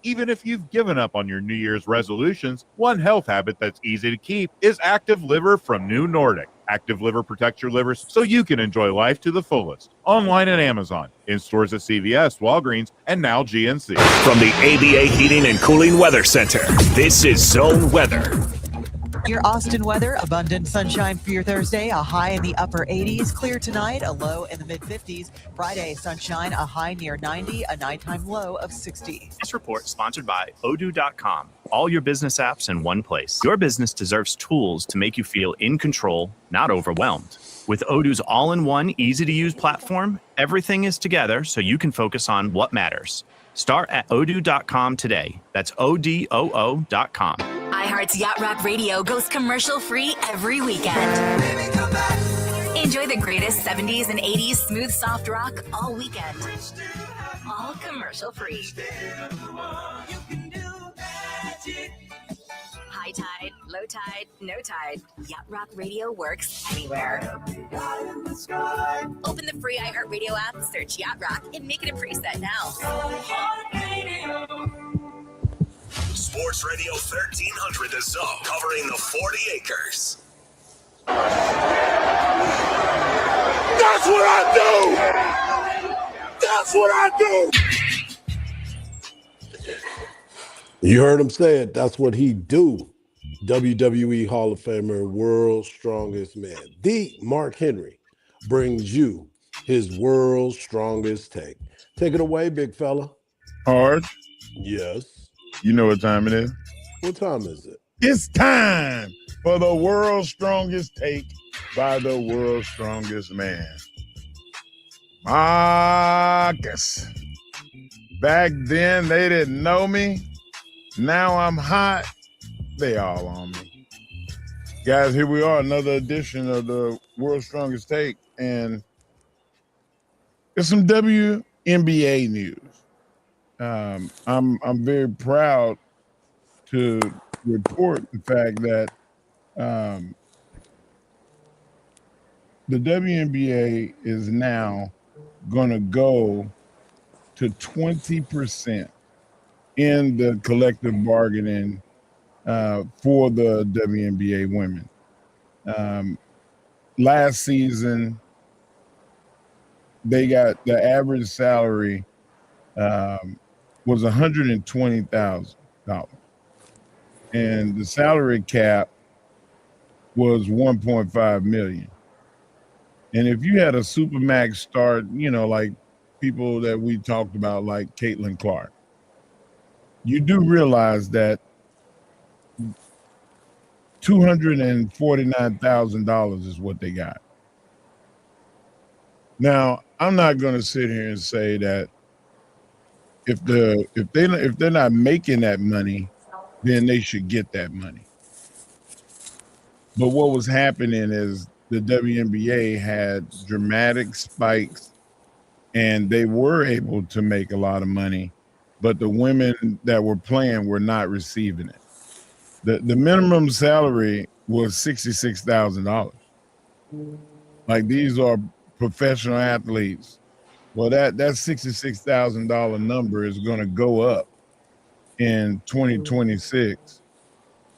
Even if you've given up on your New Year's resolutions, one health habit that's easy to keep is Active Liver from New Nordic. Active Liver protects your liver so you can enjoy life to the fullest. Online at Amazon, in stores at CVS, Walgreens, and now GNC. From the ABA Heating and Cooling Weather Center, this is Zone Weather. Your Austin weather, abundant sunshine for your Thursday, a high in the upper 80s. Clear tonight, a low in the mid 50s. Friday, sunshine, a high near 90, a nighttime low of 60. This report sponsored by Odoo.com. All your business apps in one place. Your business deserves tools to make you feel in control, not overwhelmed. With Odoo's all-in-one, easy-to-use platform, everything is together so you can focus on what matters. Start at Odoo.com today. That's ODOO.com. iHeart's Yacht Rock Radio goes commercial-free every weekend. Enjoy the greatest 70s and 80s smooth soft rock all weekend. All commercial-free. High tide, low tide, no tide. Yacht Rock Radio works anywhere. Open the free iHeartRadio app, search Yacht Rock, and make it a preset now. Sports Radio 1300 The Zone, covering the 40 acres. That's what I do! That's what I do! You heard him say it. That's what he do. WWE Hall of Famer, World's Strongest Man. The Mark Henry brings you his World's Strongest Take. Take it away, big fella. Hardge? Yes. You know what time it is? What time is it? It's time for the World's Strongest Take by the World's Strongest Man. Marcus. Back then, they didn't know me. Now I'm hot. They all on me. Guys, here we are, another edition of the World's Strongest Take. And there's some WNBA news. I'm very proud to report the fact that the WNBA is now going to go to 20% in the collective bargaining for the WNBA women. Last season, they got the average salary was $120,000, and the salary cap was $1.5 million. And if you had a supermax start, you know, like people that we talked about, like Caitlin Clark, you do realize that $249,000 is what they got. Now, I'm not going to sit here and say that if they're not making that money, then they should get that money. But what was happening is the WNBA had dramatic spikes, and they were able to make a lot of money, but the women that were playing were not receiving it. The minimum salary was $66,000. Like, these are professional athletes. Well, that $66,000 number is going to go up in 2026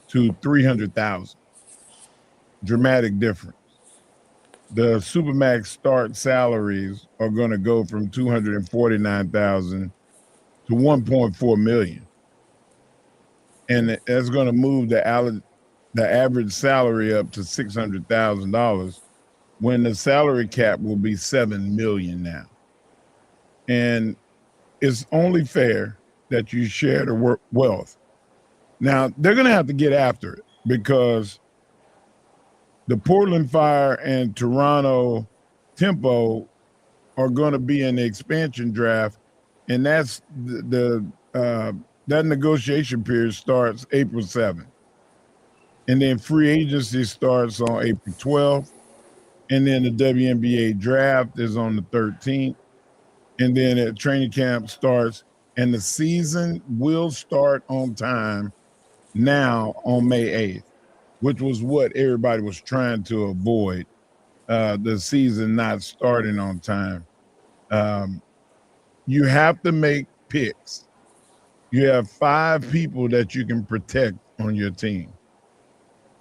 to $300,000. Dramatic difference. The Supermax start salaries are going to go from $249,000 to to 1.4 million. And that's going to move the average salary up to $600,000 when the salary cap will be 7 million now. And it's only fair that you share the wealth. Now, they're going to have to get after it because the Portland Fire and Toronto Tempo are going to be in the expansion draft, and that's that negotiation period starts April 7th. And then free agency starts on April 12th. And then the WNBA draft is on the 13th. And then a training camp starts, and the season will start on time now on May 8th, which was what everybody was trying to avoid, the season not starting on time. You have to make picks. You have 5 people that you can protect on your team.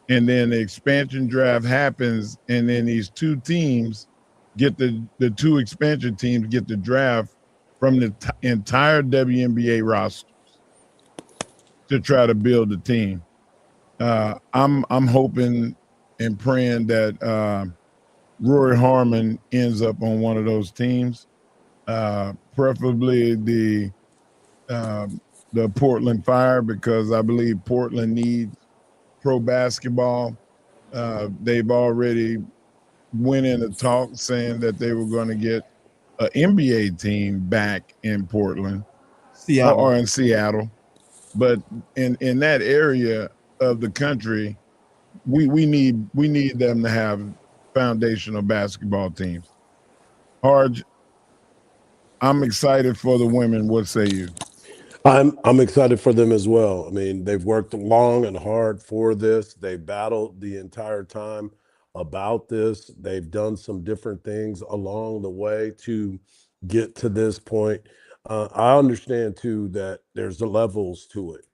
And then the expansion draft happens, and then these 2 teams get the 2 expansion teams get the draft from the entire WNBA rosters to try to build a team. I'm hoping and praying that Rory Harmon ends up on one of those teams, preferably the Portland Fire, because I believe Portland needs pro basketball. They've already went in a talk saying that they were going to get an NBA team back in Portland or in Seattle. But in that area of the country, we need them to have foundational basketball teams. Hardge, I'm excited for the women. What say you? I'm excited for them as well. I mean, they've worked long and hard for this. They battled the entire time about this. They've done some different things along the way to get to this point. I understand too that there's the levels to it.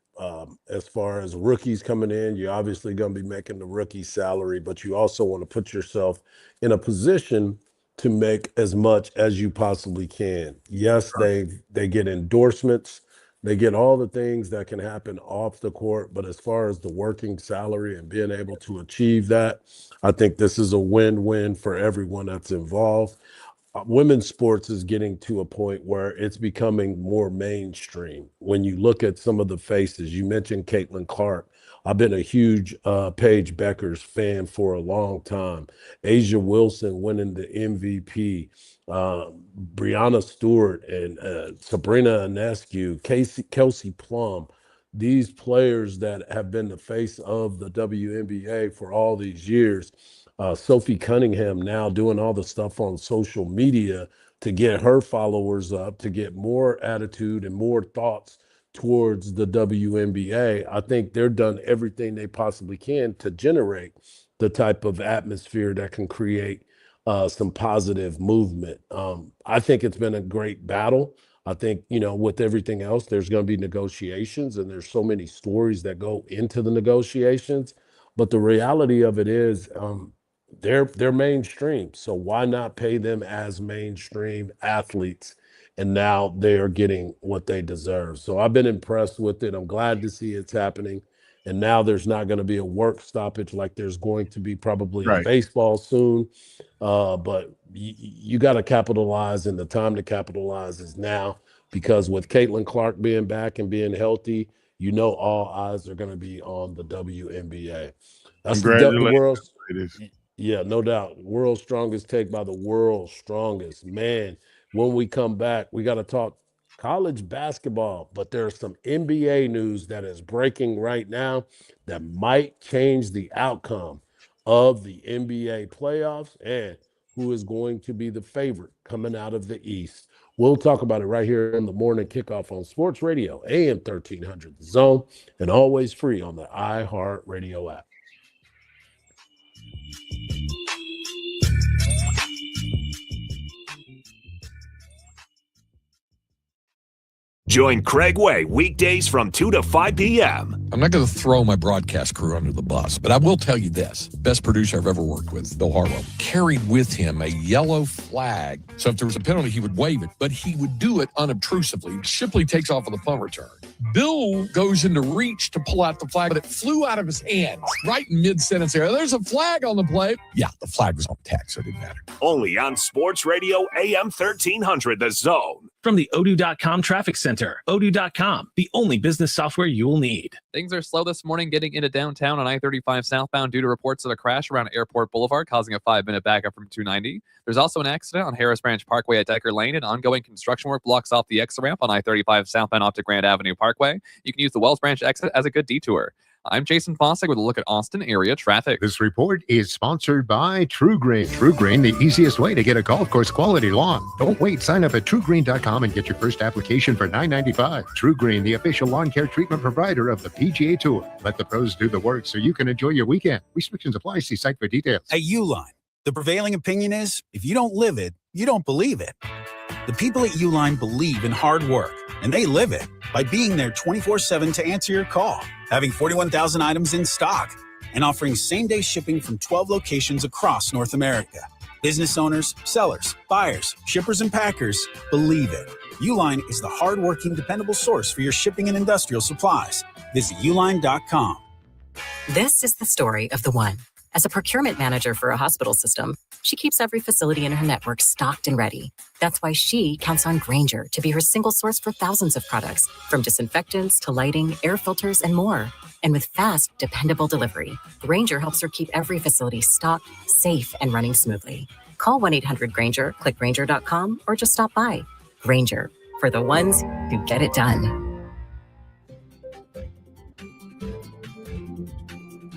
As far as rookies coming in, you're obviously going to be making the rookie salary, but you also want to put yourself in a position to make as much as you possibly can. Yes, they get endorsements. They get all the things that can happen off the court, but as far as the working salary and being able to achieve that, I think this is a win-win for everyone that's involved. Women's sports is getting to a point where it's becoming more mainstream. When you look at some of the faces, you mentioned Caitlin Clark. I've been a huge Paige Beckers fan for a long time. Asia Wilson winning the MVP. Brianna Stewart and Sabrina Ionescu, Kelsey Plum, these players that have been the face of the WNBA for all these years. Sophie Cunningham now doing all the stuff on social media to get her followers up, to get more attitude and more thoughts towards the WNBA. I think they're done everything they possibly can to generate the type of atmosphere that can create some positive movement. I think it's been a great battle. I think, with everything else, there's going to be negotiations, and there's so many stories that go into the negotiations. But the reality of it is, they're mainstream. So why not pay them as mainstream athletes? And now they are getting what they deserve. So I've been impressed with it. I'm glad to see it's happening. And now there's not going to be a work stoppage like there's going to be probably in baseball soon. But you got to capitalize, and the time to capitalize is now, because with Caitlin Clark being back and being healthy, all eyes are going to be on the WNBA. That's the world's. Yeah, no doubt. World's strongest take by the world's strongest. Man, when we come back, we got to talk college basketball, but there's some NBA news that is breaking right now that might change the outcome of the NBA playoffs and who is going to be the favorite coming out of the East. We'll talk about it right here in the morning kickoff on Sports Radio, AM 1300 The Zone, and always free on the iHeartRadio app. Join Craig Way weekdays from 2 to 5 p.m. I'm not going to throw my broadcast crew under the bus, but I will tell you this. Best producer I've ever worked with, Bill Hardball, carried with him a yellow flag. So if there was a penalty, he would wave it, but he would do it unobtrusively. Shipley takes off on the punt return. Bill goes into reach to pull out the flag, but it flew out of his hands right in mid-sentence there. There's a flag on the play. Yeah, the flag was on text, so it didn't matter. Only on Sports Radio AM 1300, The Zone. From the Odoo.com Traffic Center, Odoo.com, the only business software you will need. Things are slow this morning getting into downtown on I-35 southbound due to reports of a crash around Airport Boulevard, causing a 5-minute backup from 290. There's also an accident on Harris Branch Parkway at Decker Lane, and ongoing construction work blocks off the exit ramp on I-35 southbound off to Grand Avenue Parkway. You can use the Wells Branch exit as a good detour. I'm Jason Fossick with a look at Austin area traffic. This report is sponsored by True Green. True Green, the easiest way to get a golf course quality lawn. Don't wait. Sign up at truegreen.com and get your first application for $9.95. True Green, the official lawn care treatment provider of the PGA Tour. Let the pros do the work so you can enjoy your weekend. Restrictions apply. See site for details. At Uline, the prevailing opinion is if you don't live it, you don't believe it. The people at Uline believe in hard work, and they live it by being there 24/7 to answer your call, having 41,000 items in stock, and offering same-day shipping from 12 locations across North America. Business owners, sellers, buyers, shippers, and packers believe it. Uline is the hard-working, dependable source for your shipping and industrial supplies. Visit uline.com. This is the story of the one. As a procurement manager for a hospital system, she keeps every facility in her network stocked and ready. That's why she counts on Grainger to be her single source for thousands of products, from disinfectants to lighting, air filters, and more. And with fast, dependable delivery, Grainger helps her keep every facility stocked, safe, and running smoothly. Call 1-800-GRAINGER, click Grainger.com, or just stop by. Grainger, for the ones who get it done.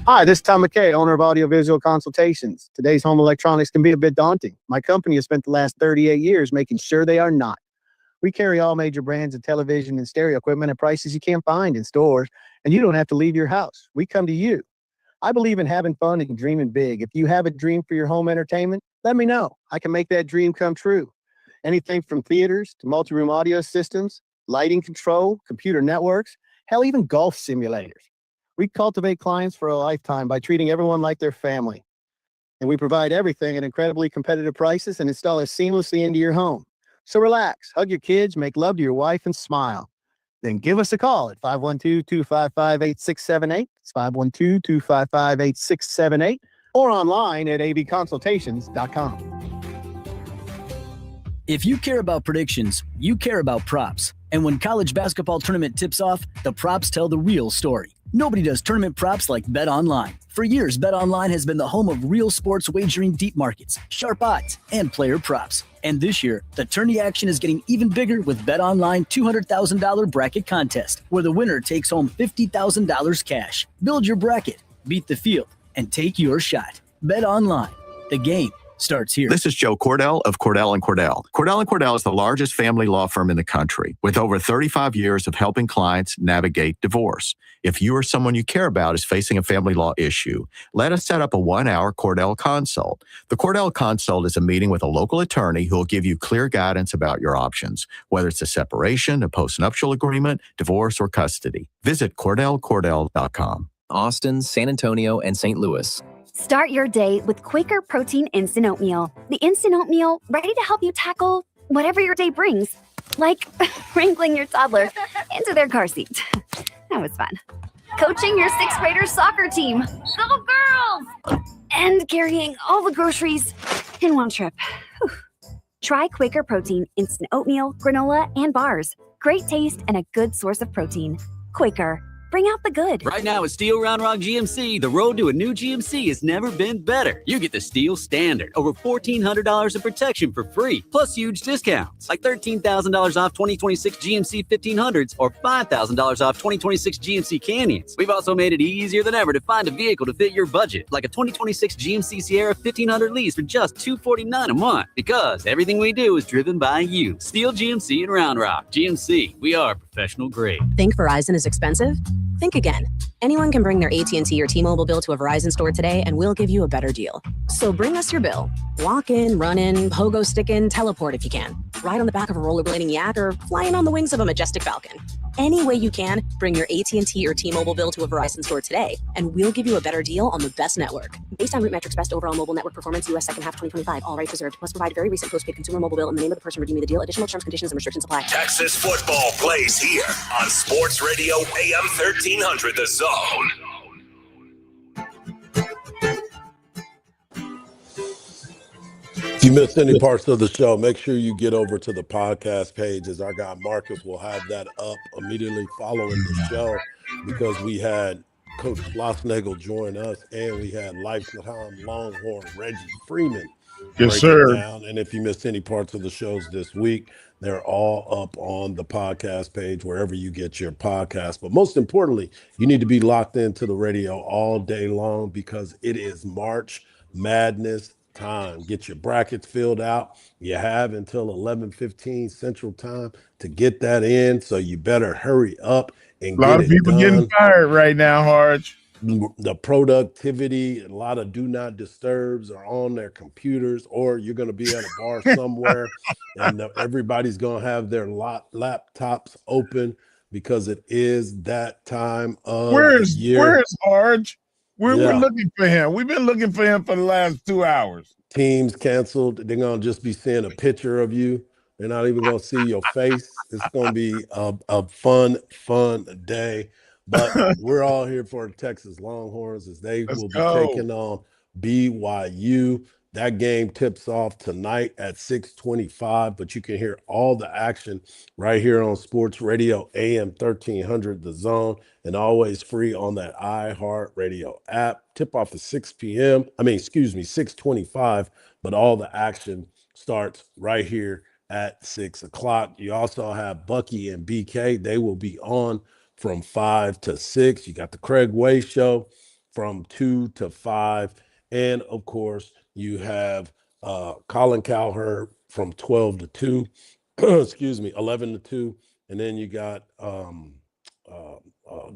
Hi, this is Tom McKay, owner of Audiovisual Consultations. Today's home electronics can be a bit daunting. My company has spent the last 38 years making sure they are not. We carry all major brands of television and stereo equipment at prices you can't find in stores, and you don't have to leave your house. We come to you. I believe in having fun and dreaming big. If you have a dream for your home entertainment, let me know. I can make that dream come true. Anything from theaters to multi-room audio systems, lighting control, computer networks, hell, even golf simulators. We cultivate clients for a lifetime by treating everyone like their family. And we provide everything at incredibly competitive prices and install it seamlessly into your home. So relax, hug your kids, make love to your wife, and smile. Then give us a call at 512-255-8678. It's 512-255-8678 or online at avconsultations.com. If you care about predictions, you care about props. And when college basketball tournament tips off, the props tell the real story. Nobody does tournament props like BetOnline. For years, BetOnline has been the home of real sports wagering deep markets, sharp odds, and player props. And this year, the tourney action is getting even bigger with BetOnline $200,000 bracket contest, where the winner takes home $50,000 cash. Build your bracket, beat the field, and take your shot. BetOnline. The game starts here. This is Joe Cordell of Cordell & Cordell. Cordell & Cordell is the largest family law firm in the country with over 35 years of helping clients navigate divorce. If you or someone you care about is facing a family law issue, let us set up a 1-hour Cordell Consult. The Cordell Consult is a meeting with a local attorney who will give you clear guidance about your options, whether it's a separation, a postnuptial agreement, divorce, or custody. Visit CordellCordell.com. Austin, San Antonio, and St. Louis. Start your day with Quaker Protein Instant Oatmeal. The instant oatmeal ready to help you tackle whatever your day brings, like wrangling your toddler into their car seat. That was fun. Coaching your 6th grader soccer team. Go girls! And carrying all the groceries in one trip. Whew. Try Quaker Protein Instant Oatmeal, granola, and bars. Great taste and a good source of protein. Quaker. Bring out the good. Right now at Steel Round Rock GMC, the road to a new GMC has never been better. You get the Steel Standard, over $1,400 of protection for free, plus huge discounts, like $13,000 off 2026 GMC 1500s or $5,000 off 2026 GMC Canyons. We've also made it easier than ever to find a vehicle to fit your budget, like a 2026 GMC Sierra 1500 lease for just $249 a month, because everything we do is driven by you. Steel GMC in Round Rock. GMC, we are professional grade. Think Verizon is expensive? Think again. Anyone can bring their AT&T or T-Mobile bill to a Verizon store today, and we'll give you a better deal. So bring us your bill. Walk in, run in, pogo stick in, teleport if you can. Ride on the back of a rollerblading yak or fly in on the wings of a majestic falcon. Any way you can, bring your AT&T or T-Mobile bill to a Verizon store today, and we'll give you a better deal on the best network. Based on Root Metrics Best Overall Mobile Network Performance, U.S. second half 2025. All rights reserved. Must provide very recent postpaid consumer mobile bill in the name of the person redeeming the deal. Additional terms, conditions, and restrictions apply. Texas football plays here on Sports Radio AM 1300 The Zone. If you missed any parts of the show, make sure you get over to the podcast page, as our guy Marcus will have that up immediately following the show, because we had Coach Flossnagel join us, and we had lifetime Longhorn Reggie Freeman. Yes, sir. Down. And if you missed any parts of the shows this week, they're all up on the podcast page, wherever you get your podcast. But most importantly, you need to be locked into the radio all day long, because it is March Madness time. Get your brackets filled out. You have until 11:15 Central Time to get that in, so you better hurry up and get it done. A lot of people getting fired right now, Hardge. The productivity, a lot of do not disturbs are on their computers, or you're going to be at a bar somewhere and everybody's going to have their laptops open, because it is that time of the year. Where's Hardge? We're looking for him. We've been looking for him for the last 2 hours. Teams canceled. They're going to just be seeing a picture of you. They're not even going to see your face. It's going to be a fun day. But we're all here for the Texas Longhorns, as they will be taking on BYU. That game tips off tonight at 6:25, but you can hear all the action right here on Sports Radio AM 1300 The Zone, and always free on that iHeartRadio app. Tip off at 6:25, but all the action starts right here at 6 o'clock. You also have Bucky and BK. They will be on from 5 to 6. You got the Craig Way Show from 2 to 5. And of course, you have Colin Cowherd from 12 to 2, 11 to 2. And then you got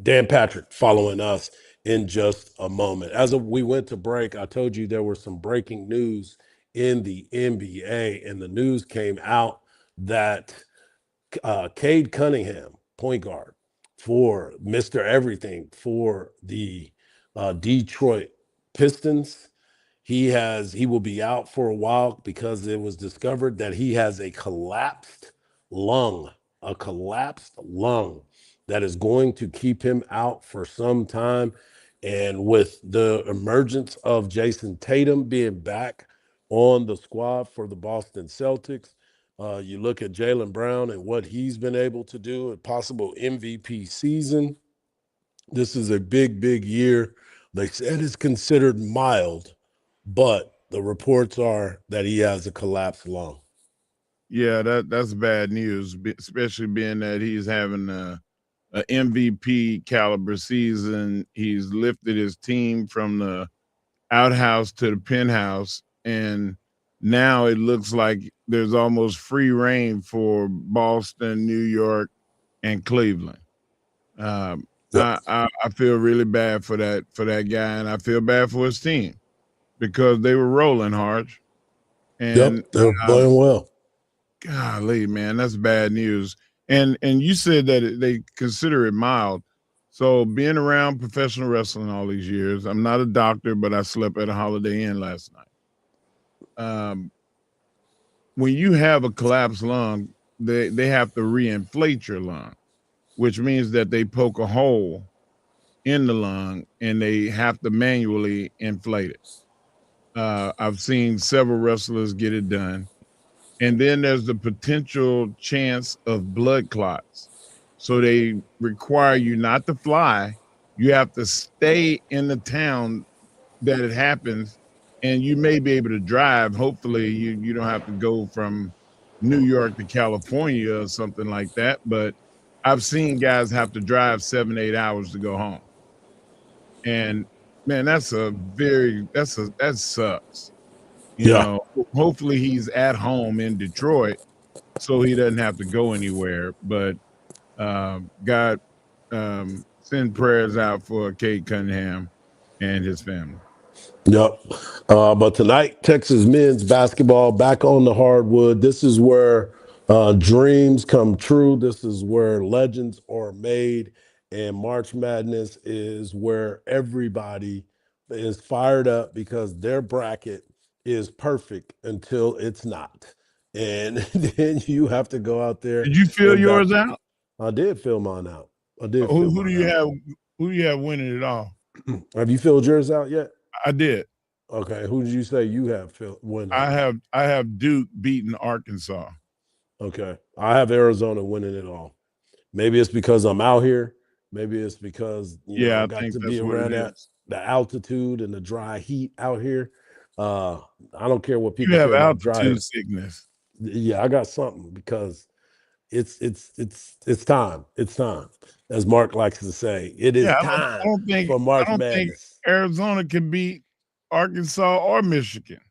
Dan Patrick following us in just a moment. As we went to break, I told you there was some breaking news in the NBA, and the news came out that Cade Cunningham, point guard for Mr. Everything for the Detroit Pistons, he will be out for a while, because it was discovered that he has a collapsed lung that is going to keep him out for some time. And with the emergence of Jason Tatum being back on the squad for the Boston Celtics, you look at Jaylen Brown and what he's been able to do, a possible MVP season. This is a big year. They said it's considered mild, but the reports are that he has a collapsed lung. Yeah, that's bad news, especially being that he's having a MVP caliber season. He's lifted his team from the outhouse to the penthouse, and now it looks like there's almost free reign for Boston, New York, and Cleveland. I feel really bad for that guy, and I feel bad for his team, because they were rolling hard. And they're playing well. Golly, man, that's bad news. And you said that they consider it mild. So being around professional wrestling all these years, I'm not a doctor, but I slept at a Holiday Inn last night. When you have a collapsed lung, they have to reinflate your lung, which means that they poke a hole in the lung and they have to manually inflate it. I've seen several wrestlers get it done. And then there's the potential chance of blood clots. So they require you not to fly. You have to stay in the town that it happens, and you may be able to drive. Hopefully you don't have to go from New York to California or something like that. But I've seen guys have to drive 7-8 hours to go home. And man, that sucks. You know, hopefully he's at home in Detroit so he doesn't have to go anywhere. But God send prayers out for Cade Cunningham and his family. Yep. But tonight, Texas men's basketball back on the hardwood. This is where dreams come true. This is where legends are made. And March Madness is where everybody is fired up because their bracket is perfect until it's not. And then you have to go out there. Did you fill yours out? I did fill mine out. I did. Who do you have? Who do you have winning it all? Have you filled yours out yet? I did. Okay. Who did you say you have filled winning? I have Duke beating Arkansas. Okay. I have Arizona winning it all. Maybe it's because I'm out here. Maybe it's because I got to be around the altitude and the dry heat out here. I don't care what people have say about altitude sickness. Yeah, I got something because it's time. It's time, as Mark likes to say. It is time for March Madness. Think Arizona can beat Arkansas or Michigan.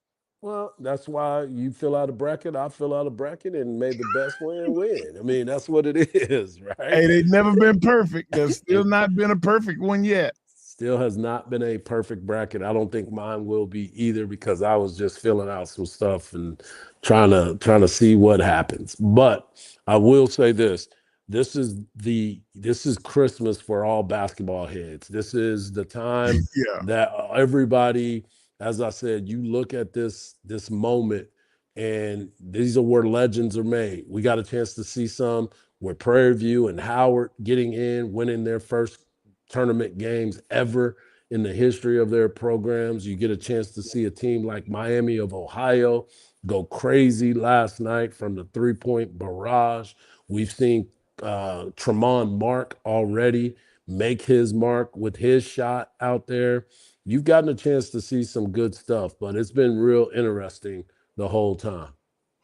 Well, that's why you fill out a bracket, I fill out a bracket, and may the best win. I mean, that's what it is, right? Hey, they've never been perfect. There's still not been a perfect one yet. Still has not been a perfect bracket. I don't think mine will be either because I was just filling out some stuff and trying to see what happens. But I will say this. This is Christmas for all basketball heads. This is the time that everybody, as I said, you look at this moment, and these are where legends are made. We got a chance to see some with Prairie View and Howard getting in, winning their first tournament games ever in the history of their programs. You get a chance to see a team like Miami of Ohio go crazy last night from the three-point barrage. We've seen Tremont Mark already make his mark with his shot out there. You've gotten a chance to see some good stuff, but it's been real interesting the whole time.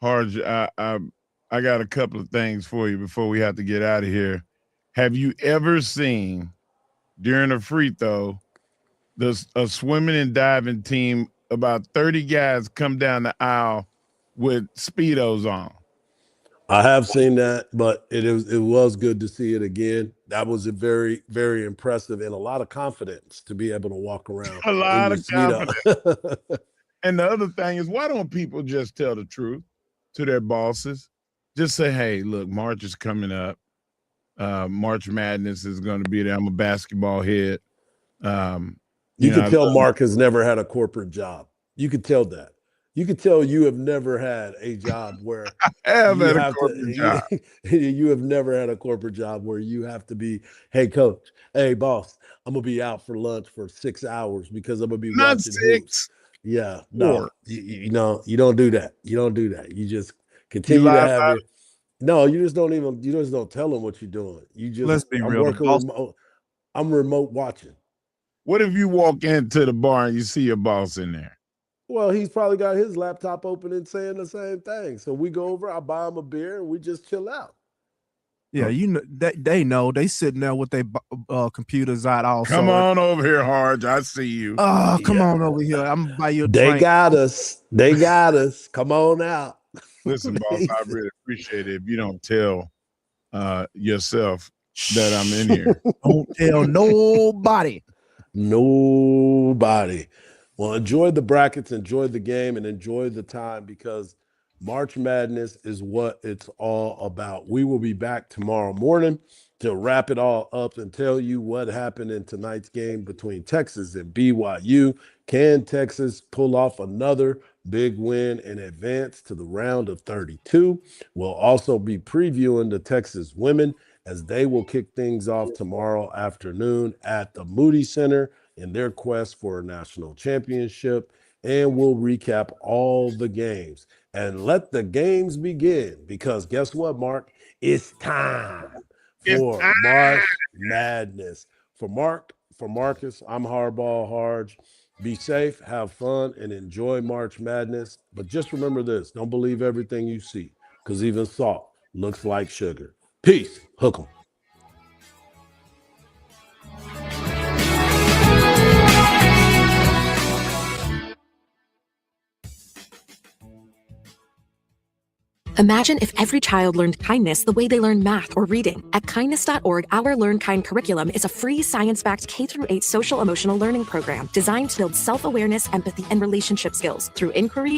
Hardge, I got a couple of things for you before we have to get out of here. Have you ever seen during a free throw a swimming and diving team, about 30 guys come down the aisle with Speedos on? I have seen that, but it was good to see it again. That was a very, very impressive and a lot of confidence to be able to walk around. A lot of confidence. And the other thing is, why don't people just tell the truth to their bosses? Just say, hey, look, March is coming up. March Madness is going to be there. I'm a basketball head. You can tell Mark has never had a corporate job. You could tell that. You could tell you have never had a job where you have never had a corporate job where you have to be, hey, coach, hey, boss, I'm going to be out for lunch for 6 hours because I'm going to be not watching 6. hoops. Yeah, no, you don't do that. You don't do that. You just continue to have it. No, you just don't tell them what you're doing. You just, let's be real. I'm remote watching. What if you walk into the bar and you see your boss in there? Well, he's probably got his laptop open and saying the same thing. So we go over, I buy him a beer, and we just chill out. Yeah, you know they know they sitting there with their computers out. Also, come on over here, Hardge. I see you. Come on over here. I'm gonna buy you a drink. They got us. Come on out. Listen, boss, I really appreciate it if you don't tell yourself that I'm in here. Don't tell nobody. Nobody. Well, enjoy the brackets, enjoy the game, and enjoy the time because March Madness is what it's all about. We will be back tomorrow morning to wrap it all up and tell you what happened in tonight's game between Texas and BYU. Can Texas pull off another big win and advance to the round of 32? We'll also be previewing the Texas women as they will kick things off tomorrow afternoon at the Moody Center in their quest for a national championship. And we'll recap all the games and let the games begin because guess what, Mark? It's time for March Madness. For Marcus, I'm Hardball Hardge. Be safe, have fun, and enjoy March Madness. But just remember this, don't believe everything you see because even salt looks like sugar. Peace. Hook 'em. Imagine if every child learned kindness the way they learn math or reading. At kindness.org, our Learn Kind curriculum is a free science-backed K-8 social emotional learning program designed to build self-awareness, empathy, and relationship skills through inquiry